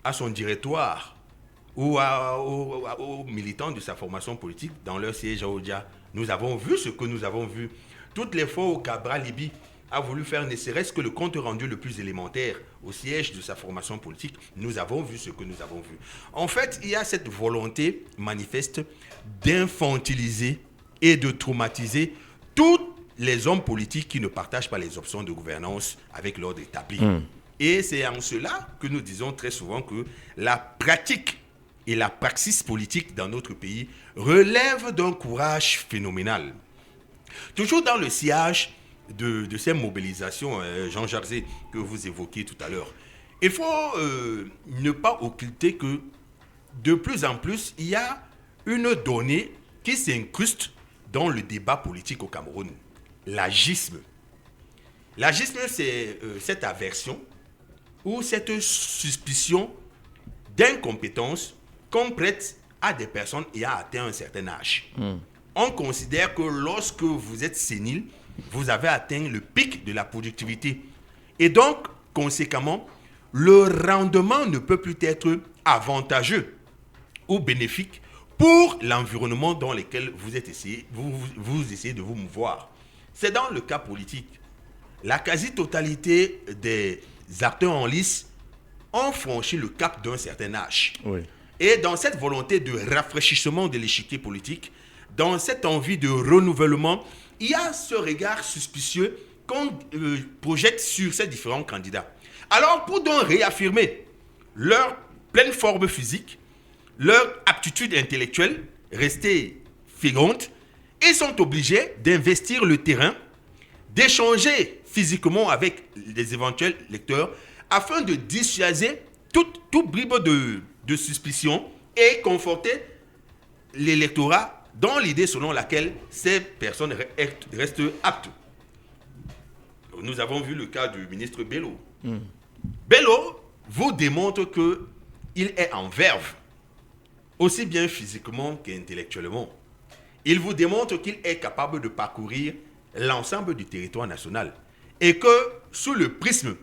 à son directoire ou aux militants de sa formation politique dans leur siège à Odia, nous avons vu ce que nous avons vu. Toutes les fois où Cabral Libi a voulu faire ne serait-ce que le compte rendu le plus élémentaire au siège de sa formation politique, nous avons vu ce que nous avons vu. En fait, il y a cette volonté manifeste d'infantiliser et de traumatiser tous les hommes politiques qui ne partagent pas les options de gouvernance avec l'ordre établi. Et c'est en cela que nous disons très souvent que la pratique et la praxis politique dans notre pays relèvent d'un courage phénoménal. Toujours dans le sillage de ces mobilisations, Jean Jarzé, que vous évoquiez tout à l'heure, il faut ne pas occulter que de plus en plus, il y a une donnée qui s'incruste dans le débat politique au Cameroun. L'agisme. L'agisme, c'est cette aversion ou cette suspicion d'incompétence qu'on prête à des personnes ayant atteint un certain âge. On considère que lorsque vous êtes sénile, vous avez atteint le pic de la productivité. Et donc, conséquemment, le rendement ne peut plus être avantageux ou bénéfique pour l'environnement dans lequel vous essayez de vous mouvoir. C'est dans le cas politique. La quasi-totalité des acteurs en lice ont franchi le cap d'un certain âge. Oui. Et dans cette volonté de rafraîchissement de l'échiquier politique, dans cette envie de renouvellement, il y a ce regard suspicieux qu'on projette sur ces différents candidats. Alors, pour donc réaffirmer leur pleine forme physique, leur aptitude intellectuelle, rester figurante, ils sont obligés d'investir le terrain, d'échanger physiquement avec les éventuels lecteurs, afin de dissuader tout bribe de suspicion et conforter l'électorat dans l'idée selon laquelle ces personnes restent aptes. Nous avons vu le cas du ministre Bello. Bello vous démontre qu'il est en verve, aussi bien physiquement qu'intellectuellement. Il vous démontre qu'il est capable de parcourir l'ensemble du territoire national et que sous le prisme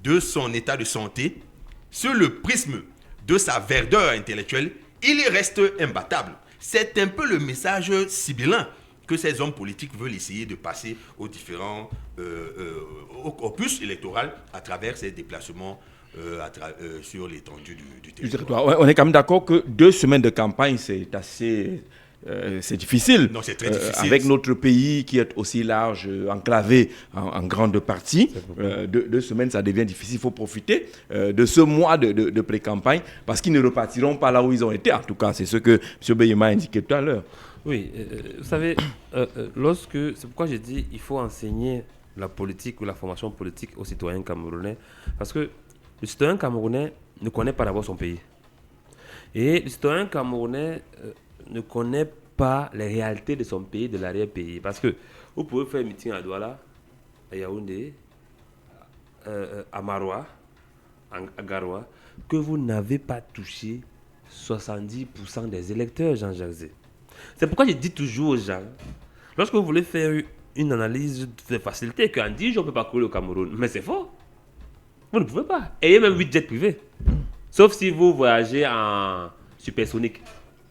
de son état de santé, sous le prisme de sa verdeur intellectuelle, il reste imbattable. C'est un peu le message sibyllin que ces hommes politiques veulent essayer de passer aux différents opus électoraux à travers ces déplacements sur l'étendue du territoire. On est quand même d'accord que 2 semaines de campagne, c'est assez c'est difficile. Non, c'est très difficile. Avec notre pays qui est aussi large, enclavé en grande partie, 2 semaines, ça devient difficile. Il faut profiter de ce mois de pré-campagne parce qu'ils ne repartiront pas là où ils ont été. En tout cas, c'est ce que M. Beyema a indiqué tout à l'heure. Oui, vous savez, c'est pourquoi j'ai dit qu'il faut enseigner la politique ou la formation politique aux citoyens camerounais, parce que le citoyen camerounais ne connaît pas d'abord son pays. Et le citoyen camerounais ne connaît pas les réalités de son pays, de l'arrière-pays. Parce que vous pouvez faire un meeting à Douala, à Yaoundé, à Maroua, à Garoua, que vous n'avez pas touché 70% des électeurs, Jean-Jacques. C'est pourquoi je dis toujours aux gens, lorsque vous voulez faire une analyse de facilité, qu'en 10 jours, on ne peut pas couler au Cameroun. Mais c'est faux. Vous ne pouvez pas. Ayez même 8 jets privés. Sauf si vous voyagez en supersonique.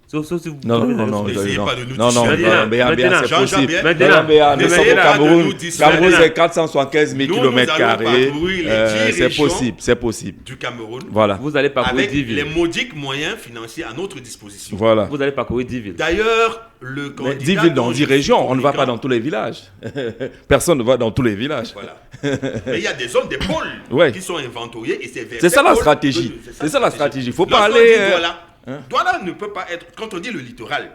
Sauf si vous... Non, N'essayez pas de nous c'est possible. Maintenant, Cameroun, c'est 475 000 km². C'est possible. Du Cameroun. Voilà. Vous allez parcourir Avec 10 villes. les modiques moyens financiers à notre disposition. Voilà. Vous allez parcourir 10 villes. D'ailleurs, le candidat... 10 villes dans 10 dont je suis régions, on ne va pas convaincant- dans tous les villages. Personne ne va dans tous les villages. Voilà. Mais il y a des zones, des pôles Ouais. qui sont inventoriés et c'est vers C'est ces ça la pôles stratégie. que- C'est ça la stratégie. Il faut Lorsqu'on pas aller. dit Douala ne peut pas être. Quand on dit le littoral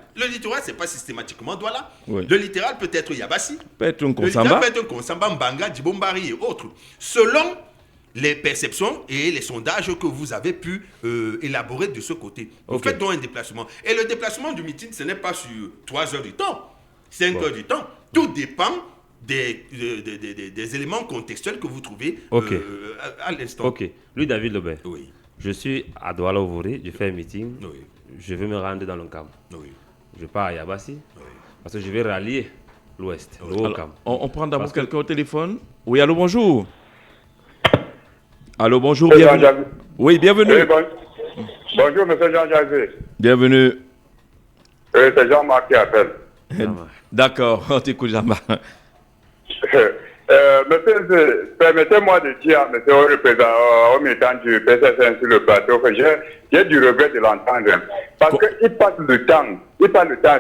c'est pas systématiquement Douala. Oui. Le littoral peut être Yabassi. Peut-être un Le Konsamba. littoral peut être Konsamba, Mbanga, Djibombari et autres. Selon les perceptions et les sondages que vous avez pu élaborer de ce côté. Vous Ok. faites donc un déplacement. Et le déplacement du meeting, ce n'est pas sur 3 heures du temps, 5 heures du temps. Tout dépend des éléments contextuels que vous trouvez Ok. à l'instant. Ok. Lui, David Lebert. Oui, Je suis à Douala Ovoré, je fais un meeting. oui, Je vais me rendre dans le Cam. oui. Je pars à Yabassi. Oui. Parce que je vais rallier l'Ouest, le Haut-Cam. On prend d'abord Parce que- quelqu'un au téléphone. Oui, allô, bonjour. Allô, bonjour, Oui, bienvenue. Jean-Jacques. Oui, bienvenue. Oui, bonjour, monsieur Jean-Jacques. Bienvenue. C'est Jean-Marc qui appelle. D'accord, on t'écoute, Jean-Marc. Monsieur, permettez-moi de dire à monsieur au représentant, au militant du PSSN sur le plateau que j'ai du regret de l'entendre. Parce qu'il passe le temps,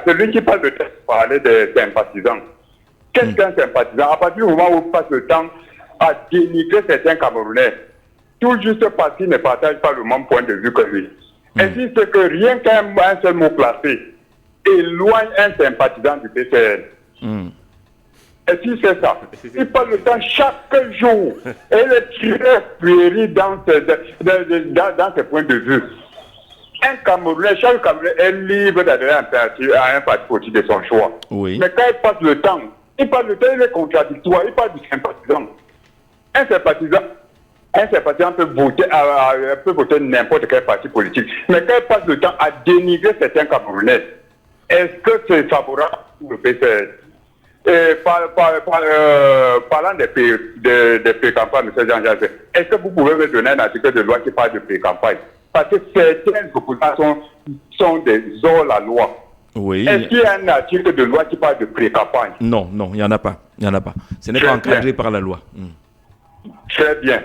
c'est lui qui passe le temps pour parler des sympathisants. Qu'est-ce qu'un sympathisant? À partir du moment où il passe le temps à dénigrer certains Camerounais, tout juste parce qu'ils ne partagent pas le même point de vue que lui. Et si c'est que rien qu'un seul mot placé éloigne un sympathisant du PCN. Et si c'est ça, il passe le temps chaque jour et il est très puéril dans ses points de vue. Un Camerounais, chaque Camerounais est libre d'adhérer à un parti politique de son choix. Oui. Mais quand il passe le temps, il est contradictoire, il parle du sympathisant. Un sympathisant peut voter n'importe quel parti politique. Mais quand il passe le temps à dénigrer certains Camerounais, est-ce que c'est favorable pour le PCS? Parlant des pré-campagnes, M. Jean-Jacques, est-ce que vous pouvez me donner un article de loi qui parle de pré-campagne? Parce que certaines opposants sont des hors-la-loi. Oui. Est-ce qu'il y a un article de loi qui parle de pré-campagne? Non, il n'y en a pas. Ce n'est pas encadré par la loi. Très bien.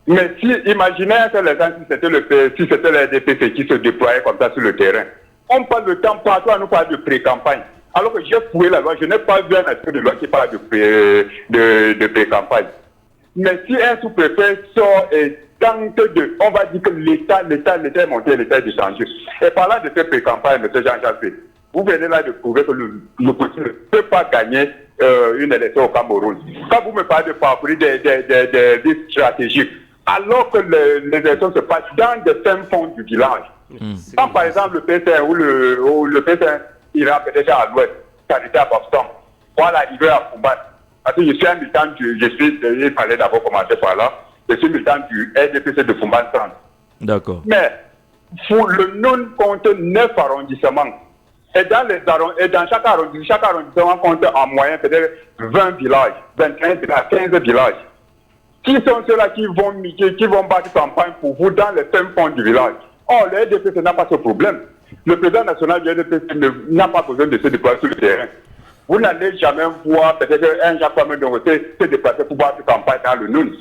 Mais si, imaginez un seul exemple, si c'était les DPC qui se déployaient comme ça sur le terrain. On parle de temps partout à nous parler de pré-campagne. Alors que j'ai fouillé la loi, je n'ai pas vu un article de loi qui parle de pré-campagne. Mais si un sous-préfet sort et tente de... On va dire que l'État est monté, l'État est descendu. Et parlant de cette pré-campagne, M. Jean-Jacques, vous venez là de prouver que l'opposition ne peut pas gagner une élection au Cameroun. Quand vous me parlez de parcourir des listes stratégiques, alors que les élections se passent dans des fins fonds du village. Quand par exemple le PCN ou le PCN ira peut-être à l'ouest, candidat à Boston, voilà, il veut à combattre. Parce que je suis un militant il fallait d'abord commencer par là, je suis militant du RDPC de Fumban Centre. D'accord. Mais le NON compte 9 arrondissements. Et dans chaque arrondissement compte en moyenne peut-être 20 villages, 21 villages, 15 villages. Qui sont ceux-là qui vont battre campagne pour vous dans les fins fonds du village? Or, le RDPC n'a pas ce problème. Le président national du RDPC n'a pas besoin de se déplacer sur le terrain. Vous n'allez jamais voir peut-être un Jacques-Paul Dongoté se déplacer pour battre campagne dans le Noun.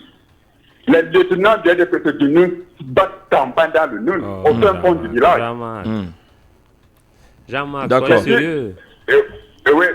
Les lieutenants du RDPC du Noun battent campagne dans le Noun, au fin fond du village. Jean-Marc, D'accord. soyez sérieux. Oui.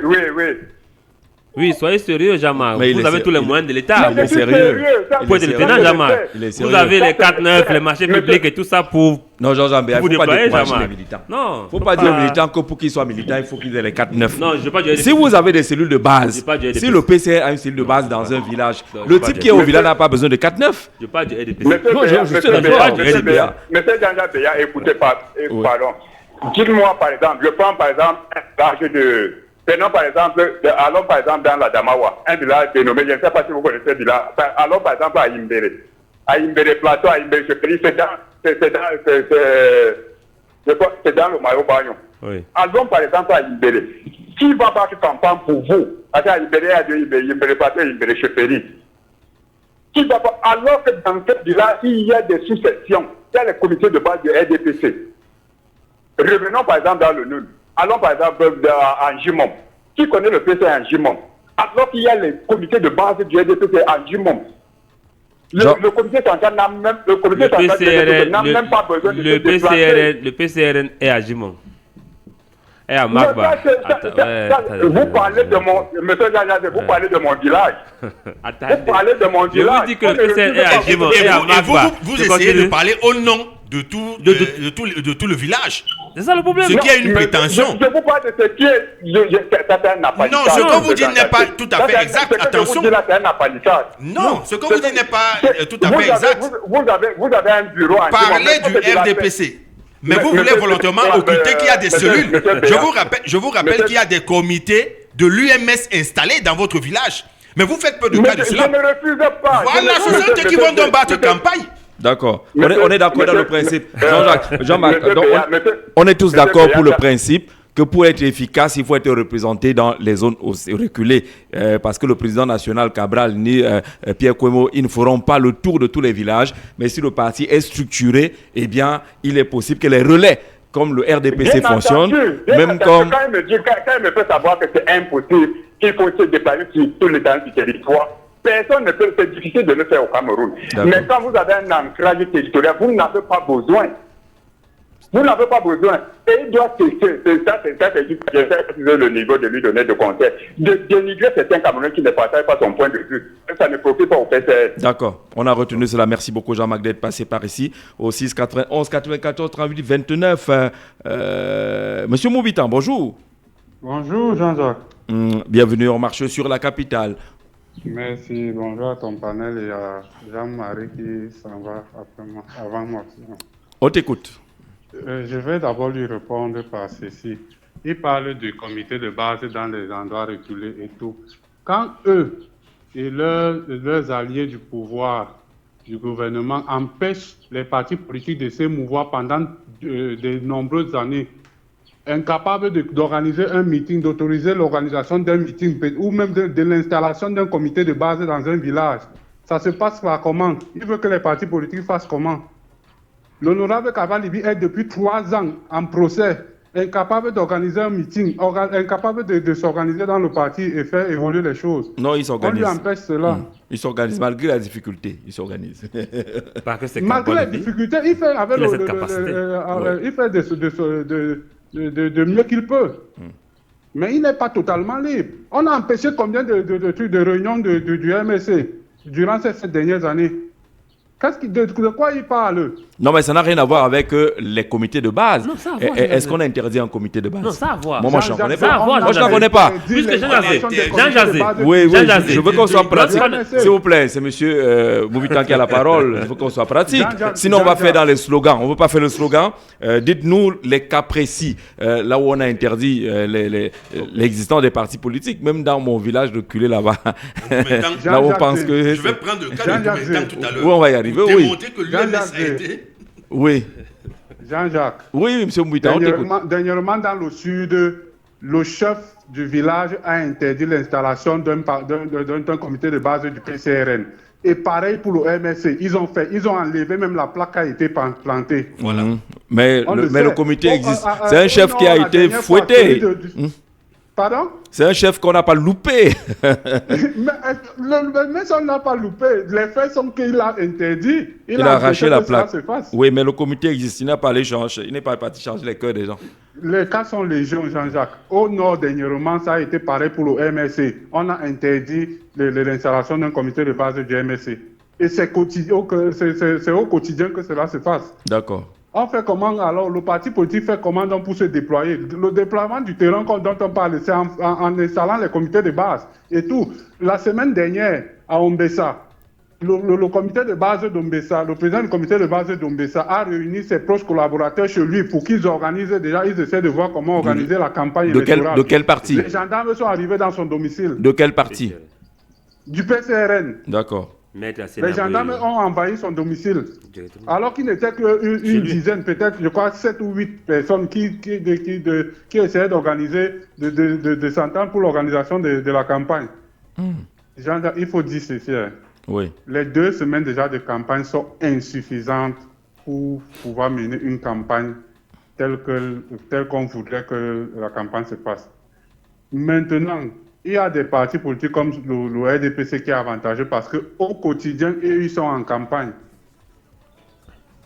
Oui, soyez sérieux, Jean-Marc. Mais Vous avez tous les moyens de l'État. Il est sérieux. Pour être le tenant, Jean-Marc. Il est Vous sérieux. avez les 4-9, les marchés publics et tout ça pour Non, Jean-Jean, il ne vous faut pas déployer, décourager les Jean-Marc. militants. Non. Il ne faut pas dire aux militants que pour qu'ils soient militants, il faut qu'ils aient les 4-9. Non, je ne veux pas dire. Si vous avez des cellules de Je base, dis pas du RDPC. si le PCR a une cellule de base dans un village, Non, je le dis pas type du qui est au RDPC. village n'a pas besoin de 4-9. Je parle du RDPC. Monsieur Non, Béa, je suis monsieur d'accord Béa, avec monsieur Béa. Béa, monsieur Jean Béa, écoutez, pardon. Dites-moi, par exemple, je prends par exemple un village de... Prenons par exemple, allons par exemple dans la Damawa, un village dénommé, je ne sais pas si vous connaissez le village, allons par exemple à Imbere. À Imbere Plateau, à Imbere Chepeli, c'est dans le Mayo Bagnon. Oui. Allons par exemple à Imbere. Qui va battre campagne pour vous? À Imbere, à Imbere Plateau, Imbere Chepeli. Qui va pas, alors que dans ce village, il y a des sous-sections, il y a les comités de base de RDPC. Revenons par exemple dans le Nul. Allons par exemple en Jimom. Qui connaît le PC en Jimom? Alors qu'il y a les comités de base du RDPC en Jimom. Le comité central n'a même, n'a même pas besoin de se déplacer. Le PCRN est à Jimon. Et à Magba. Vous parlez de mon... Monsieur Jean-Jacques, vous parlez de mon village. Vous parlez de mon Je village. vous dis que le PCRN est à Jimon et à Magba. Vous essayez de parler au nom de tout le village. C'est ça le problème. Ce qui est une prétention. Je vous parle de ce qui est... Non, ce que vous dites n'est pas tout à fait exact. Attention. Non, ce que vous dites n'est pas tout à fait exact. Vous avez un bureau... Parlez du RDPC. Mais vous voulez volontairement occulter qu'il y a des cellules. Je vous rappelle qu'il y a des comités de l'UMS installés dans votre village. Mais vous faites peu de cas de cela. Je ne refuse pas. Voilà, ce sont eux qui vont donc battre campagne. D'accord. On est d'accord dans le principe. Jean-Marc, on est tous d'accord pour le principe que pour être efficace, il faut être représenté dans les zones reculées. Parce que le président national Cabral ni Pierre Kouemo, ils ne feront pas le tour de tous les villages. Mais si le parti est structuré, eh bien, il est possible que les relais, comme le RDPC fonctionne, même comme... Quand il me fait savoir que c'est impossible, qu'il faut se déplacer sur tout le temps du territoire, personne ne peut, c'est difficile de le faire au Cameroun. Mais quand vous avez un ancrage territorial, vous n'avez pas besoin. Vous n'avez pas besoin. Et il doit cesser, c'est le niveau de lui donner de conseils, de dénigrer certains Camerounais qui ne partagent pas son point de vue. Ça ne profite pas au PCR. D'accord, on a retenu cela. Merci beaucoup Jean-Marc d'être passé par ici au 6 91 94 38 29. Monsieur Moubitan, bonjour. Bonjour Jean-Jacques. Bienvenue en marche sur la capitale. Merci, bonjour à ton panel et à Jean-Marie qui s'en va avant moi. On t'écoute. Je vais d'abord lui répondre par ceci. Il parle du comité de base dans les endroits reculés et tout. Quand eux et leurs alliés du pouvoir, du gouvernement, empêchent les partis politiques de se mouvoir pendant de nombreuses années, incapables d'organiser un meeting, d'autoriser l'organisation d'un meeting ou même de l'installation d'un comité de base dans un village, ça se passe par comment? Il veut que les partis politiques fassent comment? L'honorable Kavalibi est depuis 3 ans en procès, incapable d'organiser un meeting, incapable de s'organiser dans le parti et faire évoluer les choses. Non, il s'organise. On lui empêche cela. Il s'organise malgré la difficulté. Il s'organise. Malgré les difficultés, il fait avec il fait de mieux qu'il peut. Mais il n'est pas totalement libre. On a empêché combien de réunions du MSC durant ces 7 dernières années? De quoi il parle? Non, mais ça n'a rien à voir avec les comités de base. Est-ce qu'on a interdit un comité de base? Non, ça a à voir. Moi, je ne connais pas. Moi, je ne la connais pas. Puisque Jean Jazé. Oui, je veux qu'on soit pratique. S'il vous plaît, c'est monsieur Moubitan qui a la parole. Il faut qu'on soit pratique. Sinon, on va faire dans les slogans. On ne veut pas faire le slogan. Dites-nous les cas précis. Là où on a interdit l'existence des partis politiques. Même dans mon village de culé là-bas. Là où on pense que... Je vais prendre le cas de Moubitan tout à l'heure. Oui, on va y arriver. Oui. Démontrer que l'UMS a été... Oui. Jean-Jacques. Oui, M. Moubitan, dernièrement, dans le sud, le chef du village a interdit l'installation d'un comité de base du PCRN. Et pareil pour le MSC. Ils ont enlevé, même la plaque a été plantée. Voilà. Mais le comité existe. C'est un chef qui a été fouetté. Pardon? C'est un chef qu'on n'a pas loupé. mais on n'a pas loupé. Les faits sont qu'il a interdit. Il a arraché la plaque. Oui, mais le comité existe. Il n'a pas allé changer. Il n'est pas parti changer les cœurs des gens. les cas sont légion, Jean-Jacques. Au nord, dernièrement, ça a été pareil pour le MSC. On a interdit l'installation d'un comité de base du MSC. Et c'est au quotidien que cela se passe. D'accord. On fait comment alors? Le parti politique fait comment donc pour se déployer? Le déploiement du terrain dont on parle, c'est en installant les comités de base et tout. La semaine dernière, à Ombessa, le comité de base d'Ombessa, le président du comité de base d'Ombessa a réuni ses proches collaborateurs chez lui pour qu'ils organisent déjà, ils essaient de voir comment organiser la campagne électorale. De quel parti? Les gendarmes sont arrivés dans son domicile. De quel parti? Du PCRN. D'accord. Les gendarmes ont envahi son domicile. Alors qu'il n'était qu'une dizaine, peut-être, je crois, 7 ou 8 personnes qui essayaient d'organiser, de s'entendre pour l'organisation de la campagne. Il faut dire ceci. Oui. Les 2 semaines déjà de campagne sont insuffisantes pour pouvoir mener une campagne telle qu'on voudrait que la campagne se passe. Maintenant, il y a des partis politiques comme le RDPC qui est avantageux parce qu'au quotidien, ils sont en campagne.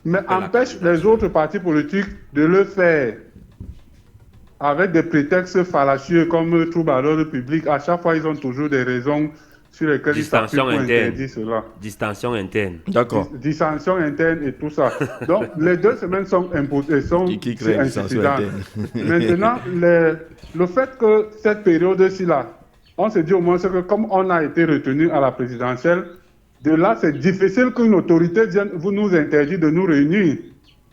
Mais empêche les autres partis politiques de le faire avec des prétextes fallacieux comme trouble à l'ordre public. À chaque fois, ils ont toujours des raisons sur lesquelles ils s'appuient pour interdire cela. Distension interne. D'accord. Dissension interne et tout ça. Donc, les 2 semaines sont imposées, sont insuffisantes. Maintenant, le fait que cette période-ci là, on se dit au moins que comme on a été retenu à la présidentielle, de là, c'est difficile qu'une autorité vienne vous nous interdire de nous réunir.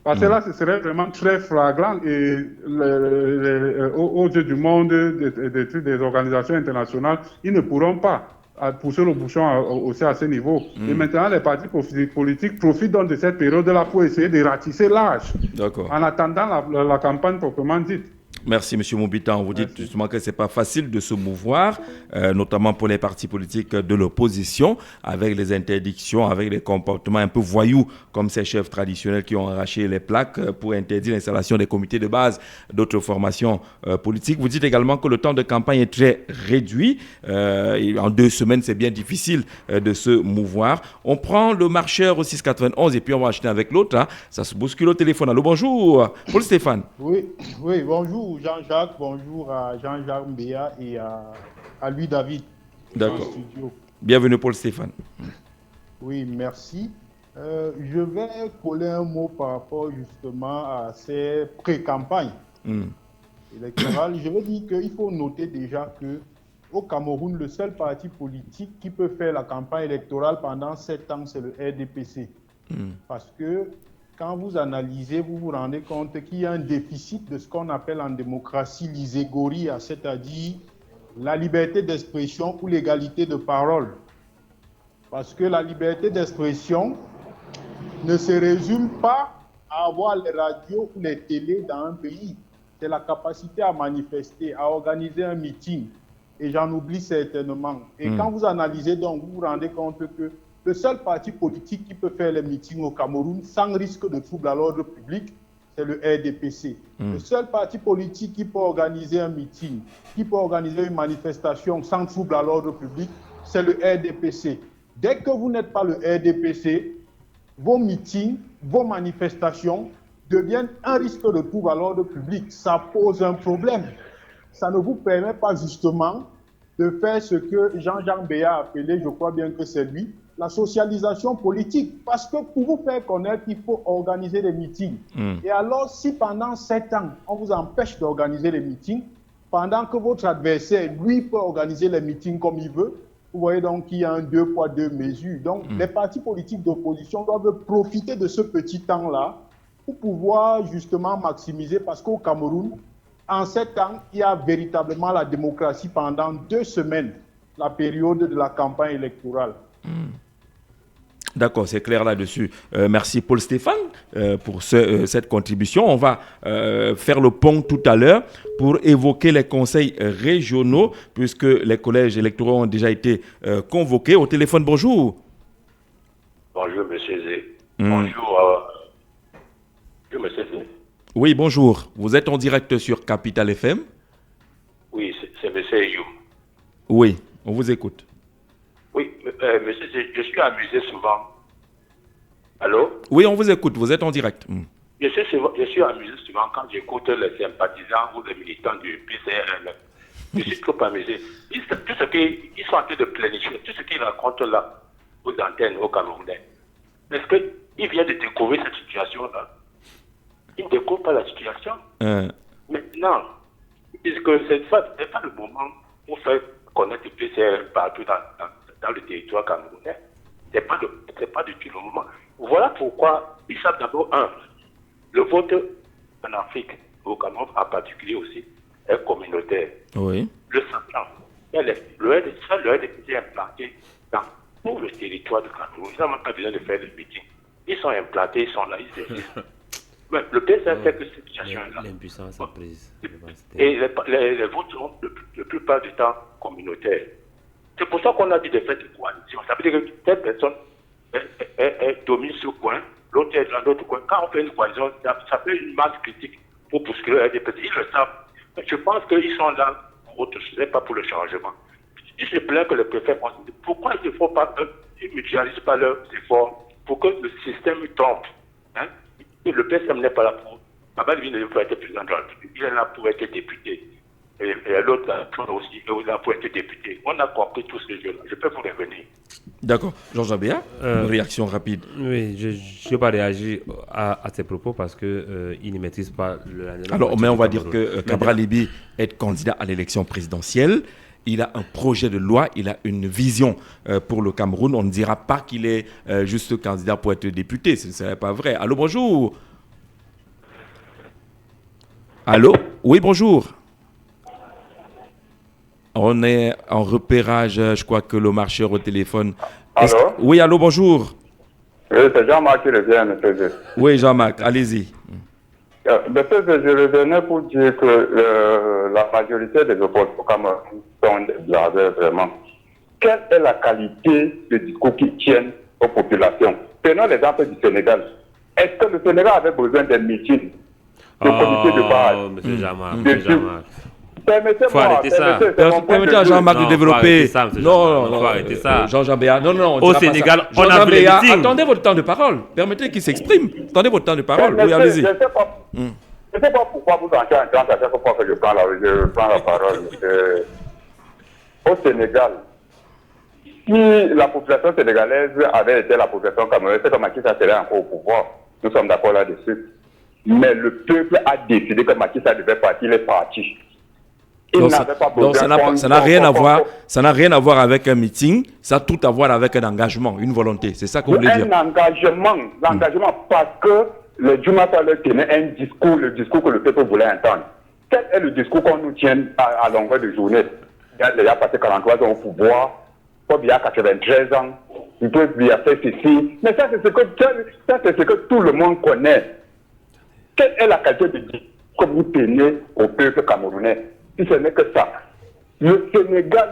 Parce que là, ce serait vraiment très flagrant et aux yeux du monde, des organisations internationales, ils ne pourront pas pousser le bouchon aussi à ce niveau. Et maintenant, les partis politiques profitent donc de cette période-là pour essayer de ratisser l'âge. D'accord. En attendant la campagne proprement dite. Merci, M. Moubitan. Vous dites justement que ce n'est pas facile de se mouvoir, notamment pour les partis politiques de l'opposition, avec les interdictions, avec les comportements un peu voyous, comme ces chefs traditionnels qui ont arraché les plaques pour interdire l'installation des comités de base d'autres formations politiques. Vous dites également que le temps de campagne est très réduit. En 2 semaines, c'est bien difficile de se mouvoir. On prend le marcheur au 691 et puis on va acheter avec l'autre. Hein. Ça se bouscule au téléphone. Allô, bonjour. Paul Stéphane. Oui, bonjour. Jean-Jacques, bonjour à Jean-Jacques Mbéa et à lui David. D'accord. Bienvenue Paul Stéphane. Oui, merci. Je vais coller un mot par rapport justement à ces pré-campagnes électorales. Je veux dire qu'il faut noter déjà qu'au Cameroun, le seul parti politique qui peut faire la campagne électorale pendant 7 ans, c'est le RDPC. Parce que quand vous analysez, vous vous rendez compte qu'il y a un déficit de ce qu'on appelle en démocratie l'iségoria, c'est-à-dire la liberté d'expression ou l'égalité de parole. Parce que la liberté d'expression ne se résume pas à avoir les radios ou les télés dans un pays. C'est la capacité à manifester, à organiser un meeting. Et j'en oublie certainement. Et quand vous analysez donc, vous vous rendez compte que le seul parti politique qui peut faire les meetings au Cameroun sans risque de trouble à l'ordre public, c'est le RDPC. Le seul parti politique qui peut organiser un meeting, qui peut organiser une manifestation sans trouble à l'ordre public, c'est le RDPC. Dès que vous n'êtes pas le RDPC, vos meetings, vos manifestations deviennent un risque de trouble à l'ordre public. Ça pose un problème. Ça ne vous permet pas justement de faire ce que Jean-Jacques Béa a appelé, je crois bien que c'est lui, la socialisation politique. Parce que pour vous faire connaître, il faut organiser des meetings. Et alors, si pendant 7 ans, on vous empêche d'organiser les meetings, pendant que votre adversaire, lui, peut organiser les meetings comme il veut, vous voyez donc qu'il y a un 2 poids 2 mesures. Donc, les partis politiques d'opposition doivent profiter de ce petit temps-là pour pouvoir justement maximiser, parce qu'au Cameroun, en 7 ans, il y a véritablement la démocratie pendant 2 semaines, la période de la campagne électorale. D'accord, c'est clair là-dessus. Merci Paul Stéphane pour cette contribution. On va faire le pont tout à l'heure pour évoquer les conseils régionaux, puisque les collèges électoraux ont déjà été convoqués. Au téléphone, bonjour. Bonjour, monsieur Zé. Bonjour, monsieur Zé. Oui, bonjour. Vous êtes en direct sur Capital FM. Oui, c'est monsieur Youm. Oui, on vous écoute. Oui, monsieur, je suis amusé souvent. Allô? Oui, on vous écoute, vous êtes en direct. Je suis amusé souvent quand j'écoute les sympathisants ou les militants du PCRL. Je suis trop amusé. Tout ce qu'ils sont en train de planifier, tout ce qu'ils racontent là, aux antennes, aux Camerounais, est-ce qu'ils viennent de découvrir cette situation-là? Ils ne découvrent pas la situation. Maintenant, puisque ce n'est pas le moment pour faire connaître le PCRL partout dans le territoire camerounais. Ce n'est pas du tout le moment. Voilà pourquoi ils savent d'abord, le vote en Afrique, au Cameroun en particulier aussi, est communautaire. Oui. Le semblant. Le RDC est implanté dans tout le territoire du Cameroun. Ils n'ont même pas besoin de faire des meetings. Ils sont implantés, ils sont là, ils existent. Mais le PCRL fait que cette situation-là. L'impuissance apprise. Et les votes sont la plupart du temps communautaires. C'est pour ça qu'on a dit de faire des coalitions. Ça veut dire que telle personne domine ce coin, l'autre est dans l'autre coin. Quand on fait une coalition, ça fait une masse critique pour pousser le RDPC. Ils le savent. Mais je pense qu'ils sont là pour autre chose, pas pour le changement. Ils se plaignent que le préfet pense. Pourquoi ils ne font pas, ils ne mutualisent pas leurs efforts pour que le système tombe? Hein? Et le PSM n'est pas là pour. Baba lui ne peut être président de la République. Il est là pour être député. Et l'autre là aussi est là pour être député. On a compris tout ce jeu-là. Je peux vous revenir. D'accord. Jean-Jean Béa, une réaction rapide. Oui, je ne vais pas réagir à ces propos parce qu'il ne maîtrise pas le. Alors, mais on va dire que Cabral Libi est candidat à l'élection présidentielle. Il a un projet de loi, il a une vision pour le Cameroun. On ne dira pas qu'il est juste candidat pour être député. Ce ne serait pas vrai. Allô, bonjour. Allô? Oui, bonjour. On est en repérage, je crois que le marcheur au téléphone. Allô? Oui, allô, bonjour. Oui, c'est Jean-Marc qui revient, monsieur. Oui, Jean-Marc, allez-y. Monsieur, je revenais pour dire que la majorité des opposants sont des blasés, vraiment. Quelle est la qualité de discours qui tiennent aux populations? Prenons l'exemple du Sénégal. Est-ce que le Sénégal avait besoin d'un meeting, de comité de base? Monsieur Jean-Marc. Permettez-moi, arrêter ça. Permettez à Jean-Marc de développer. Non, faut arrêter ça. Jean-Jean Béa, non. Au Sénégal, on a vu les meetings. Attendez votre temps de parole. Permettez qu'il s'exprime. Attendez votre temps de parole. Oui, allez-y. Je ne sais pas pourquoi vous entrez en train à chaque fois que je prends la parole. Au Sénégal, si la population sénégalaise avait été la population camerounaise, c'est comme Macky Sall serait encore au pouvoir. Nous sommes d'accord là-dessus. Mais le peuple a décidé que Macky Sall devait partir, il est parti. Donc ça n'a rien à voir. Ça n'a rien à voir avec un meeting. Ça a tout à voir avec un engagement, une volonté. C'est ça que vous voulez dire. Un engagement, parce que le Diouma leur tenait un discours, le discours que le peuple voulait entendre. Quel est le discours qu'on nous tient à longueur de journée? Il a passé 43 ans au pouvoir, il y a 93 ans, il a fait ceci. Mais ça, c'est ce que tout le monde connaît. Quelle est la qualité de discours que vous tenez au peuple camerounais? Si ce n'est que ça. Le Sénégal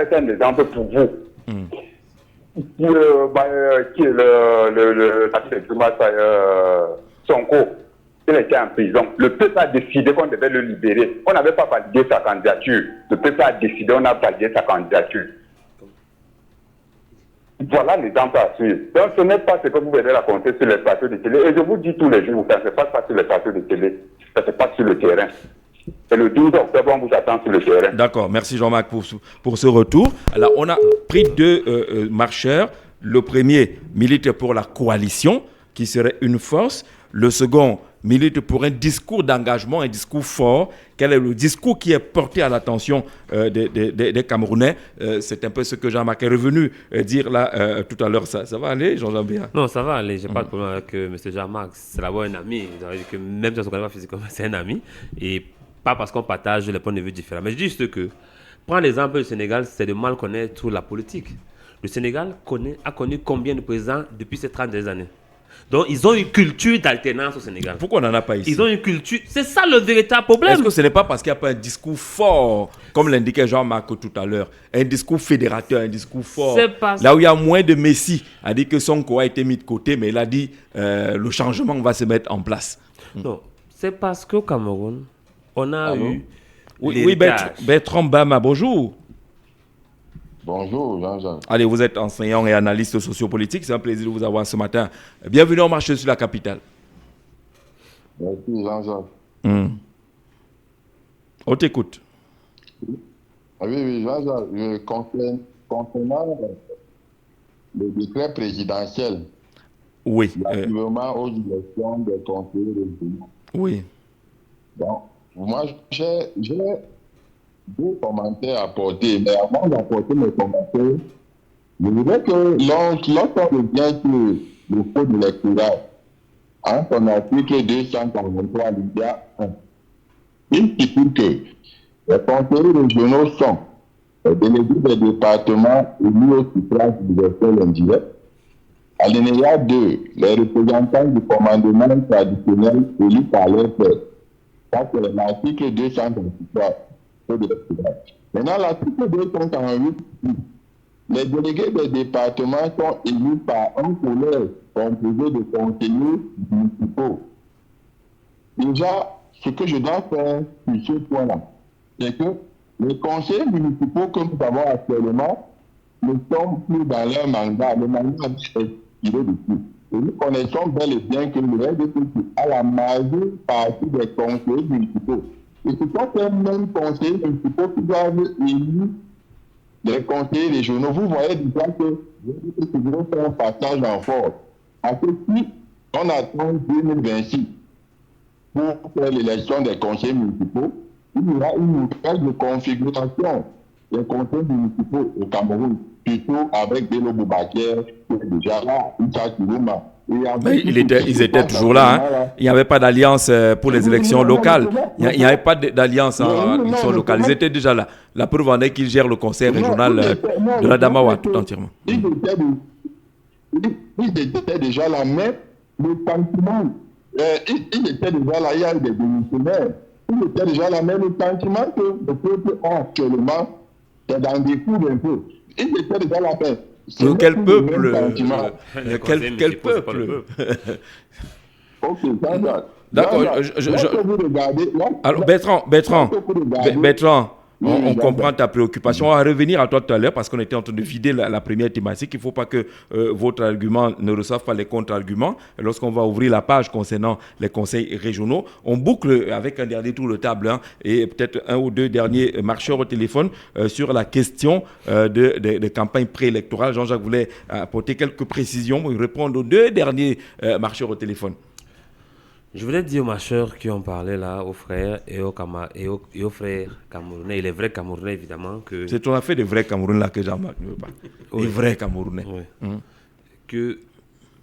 est un exemple pour vous. Qui est le Sonko, il était en prison. Le peuple a décidé qu'on devait le libérer. On n'avait pas validé sa candidature. Le peuple a décidé, on a validé sa candidature. Voilà l'exemple à suivre. Donc ce n'est pas ce que vous venez raconter sur les plateaux de télé. Et je vous dis tous les jours, ça ne se passe pas sur les plateaux de télé. Ça se passe sur le terrain. Et le 12 octobre, on vous attend sur le terrain. D'accord, merci Jean-Marc pour ce retour. Alors, on a pris deux marcheurs. Le premier milite pour la coalition, qui serait une force. Le second milite pour un discours d'engagement, un discours fort. Quel est le discours qui est porté à l'attention des Camerounais? C'est un peu ce que Jean-Marc est revenu dire là tout à l'heure. Ça va aller, Jean-Jean Béa? Non, ça va aller. Je n'ai pas de problème avec M. Jean-Marc. C'est d'abord un ami. Que même si on ne se connaît pas physiquement, c'est un ami. Et pas parce qu'on partage les points de vue différents. Mais je dis juste que, prendre l'exemple du Sénégal, c'est de mal connaître la politique. Le Sénégal a connu combien de présidents depuis ces 30 années? Donc, ils ont une culture d'alternance au Sénégal. Pourquoi on n'en a pas ici? Ils ont une culture... C'est ça le véritable problème. Est-ce que ce n'est pas parce qu'il n'y a pas un discours fort, comme l'indiquait Jean-Marc tout à l'heure, un discours fédérateur, un discours fort? Là où il y a moins de Messi, a dit que Sonko a été mis de côté, mais il a dit le changement va se mettre en place. Non, c'est parce qu'au Cameroun, on a eu... Oui, Bertrand Bama, bonjour. Bonjour, Jean-Jacques. Allez, vous êtes enseignant et analyste sociopolitique. C'est un plaisir de vous avoir ce matin. Bienvenue en marche sur la capitale. Merci, Jean-Jacques. On t'écoute. Oui, Jean-Jacques. Concernant le décret présidentiel. Oui. Relativement aux élections des conseillers régionaux. Oui. Donc, moi, j'ai deux commentaires à apporter. Mais avant d'apporter mes commentaires, je voudrais que lorsqu'on revient sur le code électoral, en son article 243, l'IA 1, il stipule que les conseillers régionaux sont les délégués des départements élus au suffrage universel indirect. Alinéa 2, les représentants du commandement traditionnel élus par leur pairs. Ça, c'est l'article 243. Maintenant, l'article 248 dit les délégués des départements sont élus par un collège composé de conseillers municipaux. Déjà, ce que je dois faire sur ce point-là, c'est que les conseillers municipaux que nous avons actuellement ne sont plus dans leur mandat. Le mandat est expiré depuis. Et nous connaissons bel et bien que le RDPC a la majeure partie des conseillers municipaux. Et ce sont ces mêmes conseillers municipaux qui doivent élire les conseillers régionaux. Vous voyez déjà que le RDPC doit faire un passage en force. Parce que si on attend 2026 pour faire l'élection des conseillers municipaux, il y aura une nouvelle de configuration des conseils municipaux au Cameroun, surtout avec Bello Boubacar, qui est déjà là, Issa Kiruma. Mais ils étaient toujours là. Hein. Il n'y avait pas d'alliance pour les élections locales. Il n'y avait pas d'alliance en élections locales. Ils étaient déjà là. La preuve en est qu'ils gèrent le conseil régional de la Damawa tout entièrement. Ils étaient déjà là, mais le sentiment, ils étaient déjà là, il y a eu des démissionnaires. Ils étaient déjà là, mais le sentiment que le peuple a actuellement, c'est dans des coups d'un peu. Ils étaient déjà là, mais quel peuple quel peuple Ok, ça. D'accord. Alors, Bertrand, on comprend ta préoccupation. On va revenir à toi tout à l'heure parce qu'on était en train de vider la première thématique. Il ne faut pas que votre argument ne reçoive pas les contre-arguments. Lorsqu'on va ouvrir la page concernant les conseils régionaux, on boucle avec un dernier tour de table et peut-être un ou deux derniers marcheurs au téléphone sur la question de campagne préélectorale. Jean-Jacques voulait apporter quelques précisions pour répondre aux deux derniers marcheurs au téléphone. Je voulais dire aux marcheurs qui ont parlé là, aux frères et aux frères camerounais, et les vrais Camerounais évidemment, que... C'est ton affaire de vrais Camerounais là que Jean-Marc ne veut pas. Oui. Les vrais Camerounais. Oui. Que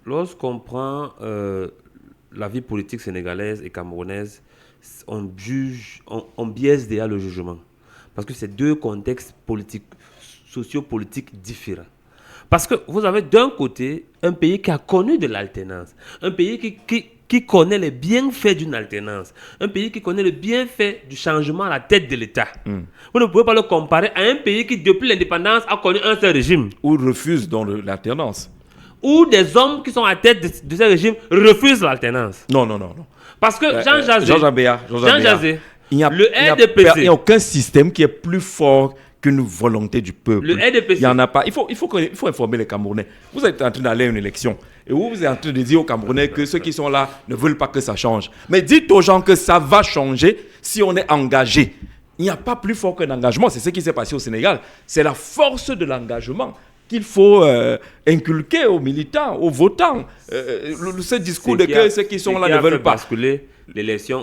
lorsqu'on prend la vie politique sénégalaise et camerounaise, on juge, on biaise déjà le jugement. Parce que c'est deux contextes politiques, sociopolitiques différents. Parce que vous avez d'un côté un pays qui a connu de l'alternance, un pays qui connaît les bienfaits d'une alternance, un pays qui connaît les bienfaits du changement à la tête de l'État. Vous ne pouvez pas le comparer à un pays qui, depuis l'indépendance, a connu un seul régime. Ou refuse donc l'alternance. Ou des hommes qui sont à la tête de ce régime refusent l'alternance. Non. Parce que Jean Jazé, il n'y a aucun système qui est plus fort qu'une volonté du peuple. Le RDPC. Il n'y en a pas. Il faut informer les Camerounais. Vous êtes en train d'aller à une élection et vous êtes en train de dire aux Camerounais que ceux qui sont là ne veulent pas que ça change. Mais dites aux gens que ça va changer si on est engagé. Il n'y a pas plus fort qu'un engagement. C'est ce qui s'est passé au Sénégal. C'est la force de l'engagement qu'il faut inculquer aux militants, aux votants. Ce discours de que ceux qui sont là ne veulent pas.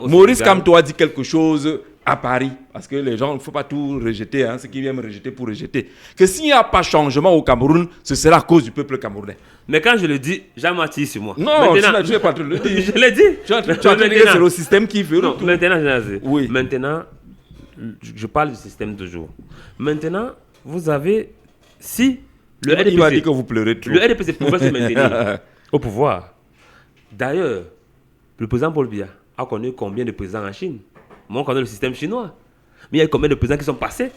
Maurice Kamto a dit quelque chose à Paris, parce que les gens, il ne faut pas tout rejeter, ceux qui viennent me rejeter pour rejeter, que s'il n'y a pas changement au Cameroun, ce sera à cause du peuple camerounais. Mais quand je le dis, Jean-Marty, c'est moi. Non, tu n'es pas en train de le dire. Je l'ai dit. Tu es en train de dire que c'est le système qui veut. Non, maintenant, je parle du système toujours. Maintenant, vous avez, si le RDPC... Il m'a dit que vous pleurez trop. Le RDPC pouvait se maintenir au pouvoir. D'ailleurs, le président Paul Biya a connu combien de présidents en Chine? Moi, on connaît le système chinois. Mais il y a combien de présidents qui sont passés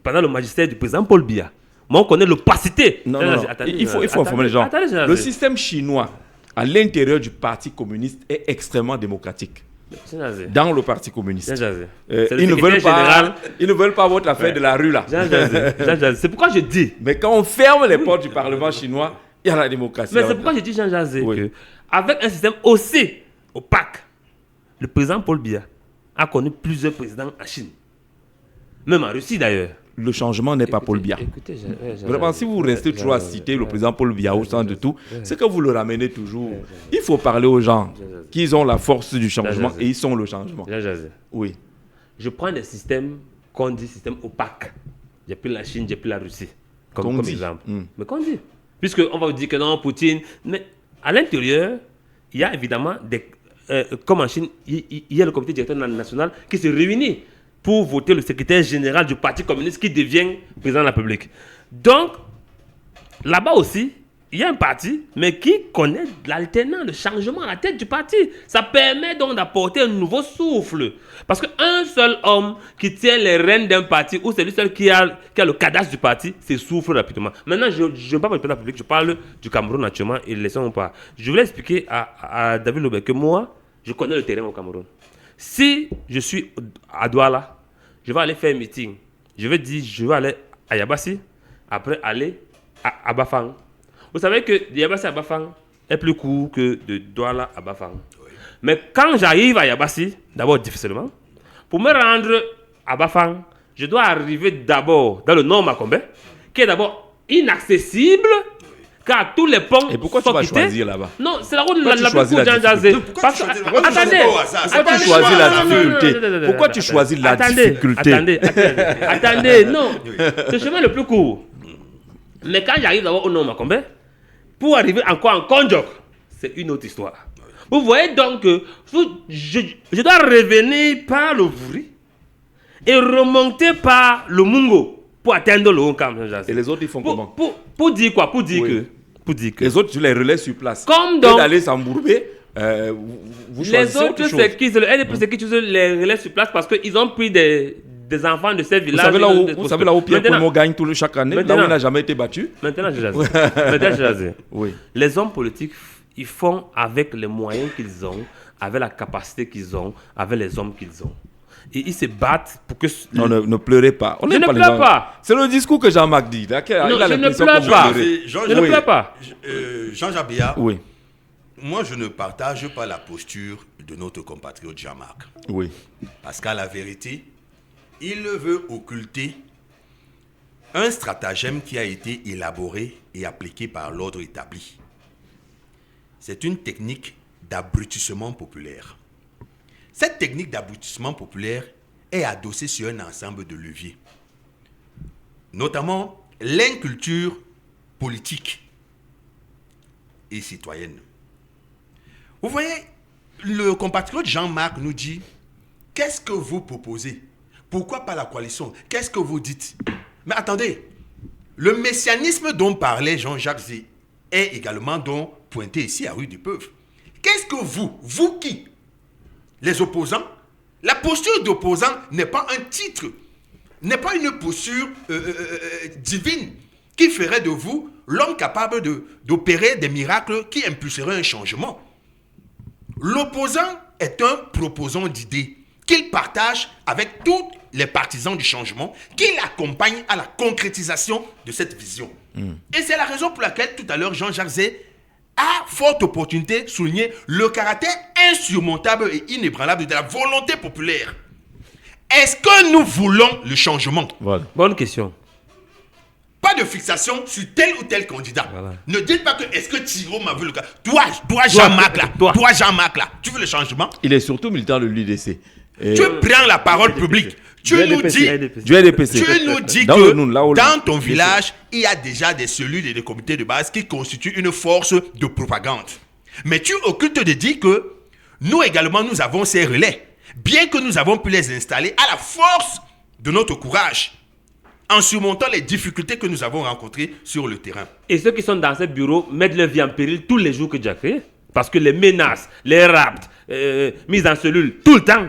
pendant le magistère du président Paul Biya? Moi, on connaît l'opacité. Non. Il faut informer les gens. Le système chinois, à l'intérieur du Parti communiste, est extrêmement démocratique. dans le Parti communiste. Ils ne veulent pas votre affaire de la rue là. C'est pourquoi je dis. Mais quand on ferme les portes du Parlement chinois, il y a la démocratie. Mais c'est pourquoi je dis, Jean Jazé, qu'avec un système aussi opaque, le président Paul Biya a connu plusieurs présidents en Chine. Même en Russie d'ailleurs. Le changement n'est pas Paul Biya. Vraiment, si vous restez toujours à citer le président Paul Biya au centre de tout, c'est que vous le ramenez toujours. Il faut parler aux gens qu'ils ont la force du changement et ils sont le changement. Oui. Je prends des systèmes qu'on dit systèmes opaques. J'ai pris la Chine, j'ai pris la Russie comme exemple. Mais qu'on dit. Puisqu'on va vous dire que non, Poutine. Mais à l'intérieur, il y a évidemment des. Comme en Chine, il y a le comité directeur national qui se réunit pour voter le secrétaire général du Parti communiste qui devient président de la République. Donc, là-bas aussi, il y a un parti, mais qui connaît l'alternance, le changement à la tête du parti. Ça permet donc d'apporter un nouveau souffle. Parce qu'un seul homme qui tient les rênes d'un parti, ou c'est lui seul qui a le cadastre du parti, s'essouffle rapidement. Maintenant, je ne parle pas du président de la République, je parle du Cameroun actuellement, et laissons pas. Je voulais expliquer à David Lobé que moi, je connais le terrain au Cameroun. Si je suis à Douala, je vais aller faire un meeting. Je vais dire, je vais aller à Yabassi, après aller à Bafang. Vous savez que de Yabassi à Bafang est plus court que de Douala à Bafang. Oui. Mais quand j'arrive à Yabassi, d'abord difficilement, pour me rendre à Bafang, je dois arriver d'abord dans le nord Macombé, qui est d'abord inaccessible. Car tous les ponts. Et pourquoi tu vas choisir là-bas? Non, c'est la route la plus courte Jean Jazé. Attendez, pourquoi tu choisis la difficulté? Pourquoi tu choisis la difficulté? Attendez, non. C'est le chemin le plus court. Mais quand j'arrive d'abord au Nord Macombé, pour arriver encore en Konjok, c'est une autre histoire. Vous voyez donc que je dois revenir par le Vouri et remonter par le Mungo pour atteindre le Honkam. Et les autres, ils font comment? Pour dire quoi? Pour dire que les autres, tu les relais sur place. Comme donc. D'aller s'embourber, vous les autres, c'est qui? C'est qui les relais sur place parce qu'ils ont pris des enfants de ces villages. Vous savez là où Pierre Poulmon gagne chaque année, là où il n'a jamais été battu? Maintenant, je oui. Les hommes politiques, ils font avec les moyens qu'ils ont, avec la capacité qu'ils ont, avec les hommes qu'ils ont. Et ils se battent pour que... Non, ne pleurez pas. Je ne pleure pas. C'est le discours que Jean-Marc dit. Non, je ne pleure pas. Je ne pleure pas. Jean-Jacques Biya, oui. Moi, je ne partage pas la posture de notre compatriote Jean-Marc. Oui. Parce qu'à la vérité, il veut occulter un stratagème qui a été élaboré et appliqué par l'ordre établi. C'est une technique d'abrutissement populaire. Cette technique d'abrutissement populaire est adossée sur un ensemble de leviers, notamment l'inculture politique et citoyenne. Vous voyez, le compatriote Jean-Marc nous dit, qu'est-ce que vous proposez? Pourquoi pas la coalition? Qu'est-ce que vous dites? Mais attendez, le messianisme dont parlait Jean-Jacques Zé est également donc pointé ici à Rue du Peuple. Qu'est-ce que vous qui, les opposants, la posture d'opposant n'est pas un titre, n'est pas une posture divine qui ferait de vous l'homme capable d'opérer des miracles qui impulseraient un changement. L'opposant est un proposant d'idées qu'il partage avec tous les partisans du changement, qui l'accompagnent à la concrétisation de cette vision. Et c'est la raison pour laquelle tout à l'heure Jean-Jacques Zé a forte opportunité souligner le caractère insurmontable et inébranlable de la volonté populaire. Est-ce que nous voulons le changement? Voilà. Bonne question. Pas de fixation sur tel ou tel candidat. Voilà. Ne dites pas que est-ce que Thiro m'a vu le cas. Toi Jean-Marc là, toi Jean-Marc là, tu veux le changement? Il est surtout militant de l'UDC. Tu prends la parole publique. Tu nous dis que dans ton village, il y a déjà des cellules et des comités de base qui constituent une force de propagande. Mais tu occultes de dire que nous également, nous avons ces relais. Bien que nous avons pu les installer à la force de notre courage, en surmontant les difficultés que nous avons rencontrées sur le terrain. Et ceux qui sont dans ces bureaux mettent leur vie en péril tous les jours que Dieu a créé. Parce que les menaces, les rapts, mises en cellule, tout le temps.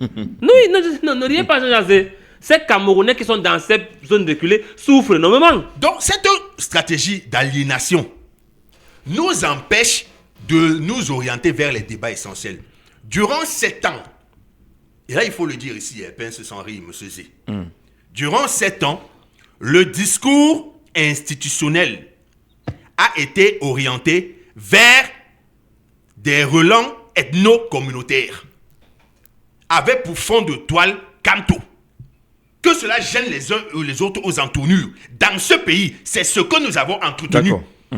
Ne riez pas, Jean-Jacques. Ces Camerounais qui sont dans cette zone reculée souffrent énormément. Donc, cette stratégie d'aliénation nous empêche de nous orienter vers les débats essentiels. durant 7 ans, et là il faut le dire ici, pince sans rire, monsieur Z. Durant 7 ans, le discours institutionnel a été orienté vers des relents ethno-communautaires, avec pour fond de toile Kanto. Que cela gêne les uns ou les autres aux entournures. Dans ce pays, c'est ce que nous avons entretenu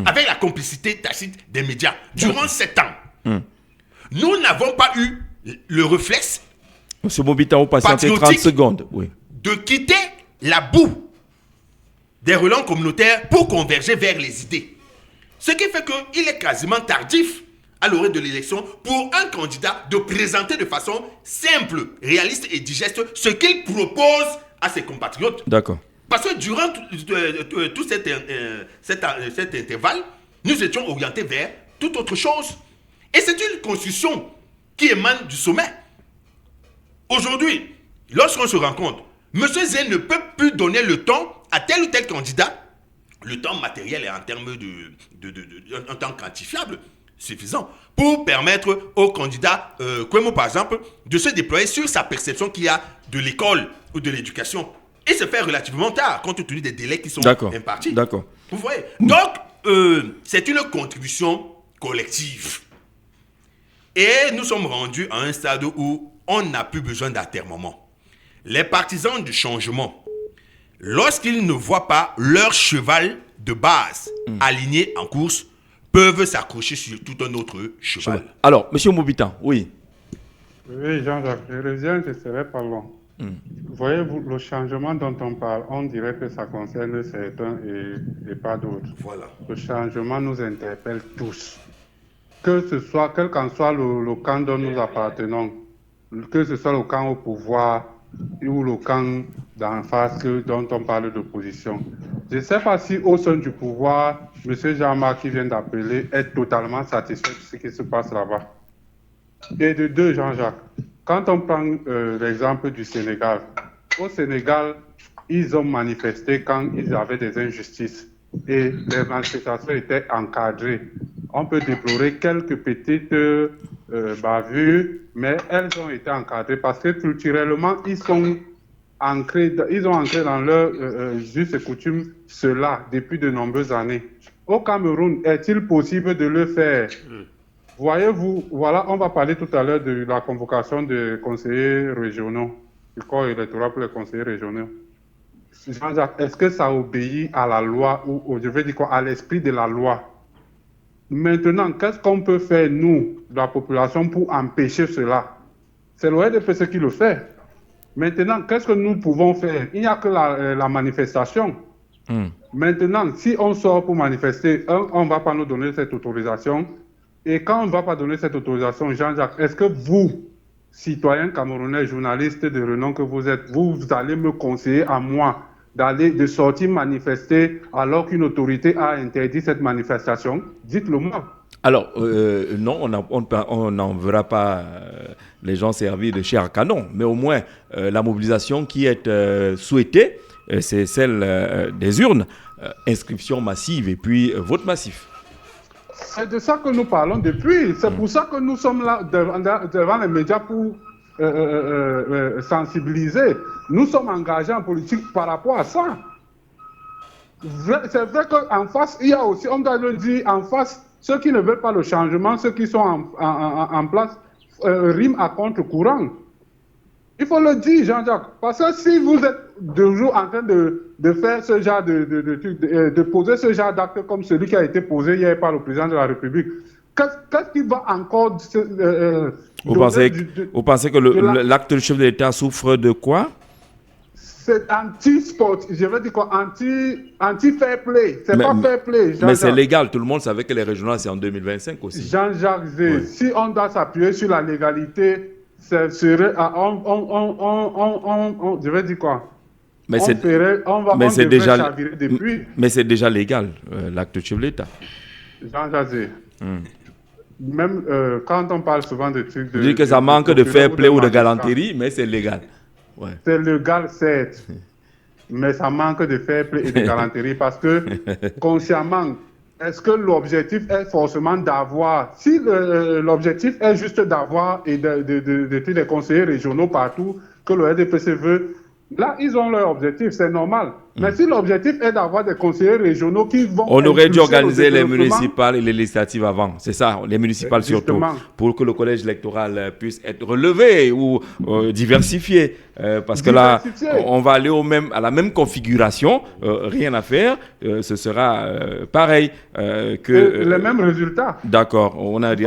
avec la complicité tacite des médias durant 7 ans. Nous n'avons pas eu le réflexe Monsieur Bobita, vous patientez 30 secondes. Oui. De quitter la boue des relents communautaires pour converger vers les idées. Ce qui fait qu'il est quasiment tardif à l'orée de l'élection pour un candidat de présenter de façon simple, réaliste et digeste ce qu'il propose à ses compatriotes. D'accord. Parce que durant tout cet intervalle, nous étions orientés vers toute autre chose. Et c'est une constitution qui émane du sommet. Aujourd'hui, lorsqu'on se rencontre, M. Zé ne peut plus donner le temps à tel ou tel candidat, le temps matériel et en termes un temps quantifiable suffisant, pour permettre au candidat, Kwemo par exemple, de se déployer sur sa perception qu'il y a de l'école ou de l'éducation. Et se fait relativement tard, compte tenu des délais qui sont impartis. D'accord. Vous voyez? Donc, c'est une contribution collective. Et nous sommes rendus à un stade où on n'a plus besoin d'atterrement. Les partisans du changement, lorsqu'ils ne voient pas leur cheval de base aligné en course, peuvent s'accrocher sur tout un autre cheval. Alors, M. Mobitan, oui. Oui, Jean-Jacques, je reviens, je ne serai pas long. Voyez-vous, le changement dont on parle, on dirait que ça concerne certains et pas d'autres. Voilà. Le changement nous interpelle tous. Quel qu'en soit le camp dont nous appartenons, que ce soit le camp au pouvoir ou le camp d'en face dont on parle d'opposition. Je ne sais pas si au sein du pouvoir, M. Jean-Marc qui vient d'appeler est totalement satisfait de ce qui se passe là-bas. Et de deux, Jean-Jacques, quand on prend l'exemple du Sénégal, au Sénégal, ils ont manifesté quand ils avaient des injustices et les manifestations étaient encadrées. On peut déplorer quelques petites bavures, mais elles ont été encadrées parce que culturellement, ils ont ancré dans leur juste et coutume cela depuis de nombreuses années. Au Cameroun, est-il possible de le faire? Voyez-vous, voilà, on va parler tout à l'heure de la convocation des conseillers régionaux, du corps électoral pour les conseillers régionaux. Jean-Jacques, est-ce que ça obéit à la loi ou je veux dire quoi, à l'esprit de la loi? Maintenant, qu'est-ce qu'on peut faire, nous, la population, pour empêcher cela? C'est l'ORDPC qui le fait. Maintenant, qu'est-ce que nous pouvons faire? Il n'y a que la manifestation. Maintenant, si on sort pour manifester, on ne va pas nous donner cette autorisation. Et quand on ne va pas donner cette autorisation, Jean-Jacques, est-ce que vous, citoyen camerounais, journaliste de renom que vous êtes, vous allez me conseiller à moi de sortir manifester alors qu'une autorité a interdit cette manifestation? Dites-le moi. Alors, non, on n'en verra pas les gens servir de chair à canon, mais au moins la mobilisation qui est souhaitée, c'est celle des urnes, inscription massive et puis vote massif. C'est de ça que nous parlons depuis. C'est pour ça que nous sommes là devant les médias pour sensibiliser. Nous sommes engagés en politique par rapport à ça. C'est vrai qu'en face, il y a aussi, on doit le dire, en face, ceux qui ne veulent pas le changement, ceux qui sont en place, riment à contre-courant. Il faut le dire, Jean-Jacques, parce que si vous êtes toujours en train de faire ce genre de poser ce genre d'acte comme celui qui a été posé hier par le président de la République, qu'est-ce qui va encore... Vous pensez que l'acte du chef de l'État souffre de quoi? C'est anti-sport, je veux dire quoi, anti-fair play. C'est pas fair play, Jean-Jacques. Mais c'est légal, tout le monde savait que les régionales, c'est en 2025 aussi. Jean-Jacques Zé, si on doit s'appuyer sur la légalité, ce serait... je veux dire quoi? Mais c'est déjà légal, l'acte du chef de l'État. Jean-Jacques Zé, même quand on parle souvent de trucs... Vous dites que ça manque de fair play ou de galanterie, mais c'est légal. Ouais. C'est légal, certes, mais ça manque de fair play et de galanterie parce que consciemment, est-ce que l'objectif est forcément d'avoir, si l'objectif est juste d'avoir et de des conseillers régionaux partout que le RDPC veut, là, ils ont leur objectif, c'est normal. Mais si l'objectif est d'avoir des conseillers régionaux qui vont... On aurait dû organiser les municipales et les législatives avant, c'est ça, les municipales surtout, pour que le collège électoral puisse être relevé ou diversifié. Parce que là, on va aller à la même configuration, rien à faire, ce sera pareil que... les mêmes résultats. D'accord, on a dit...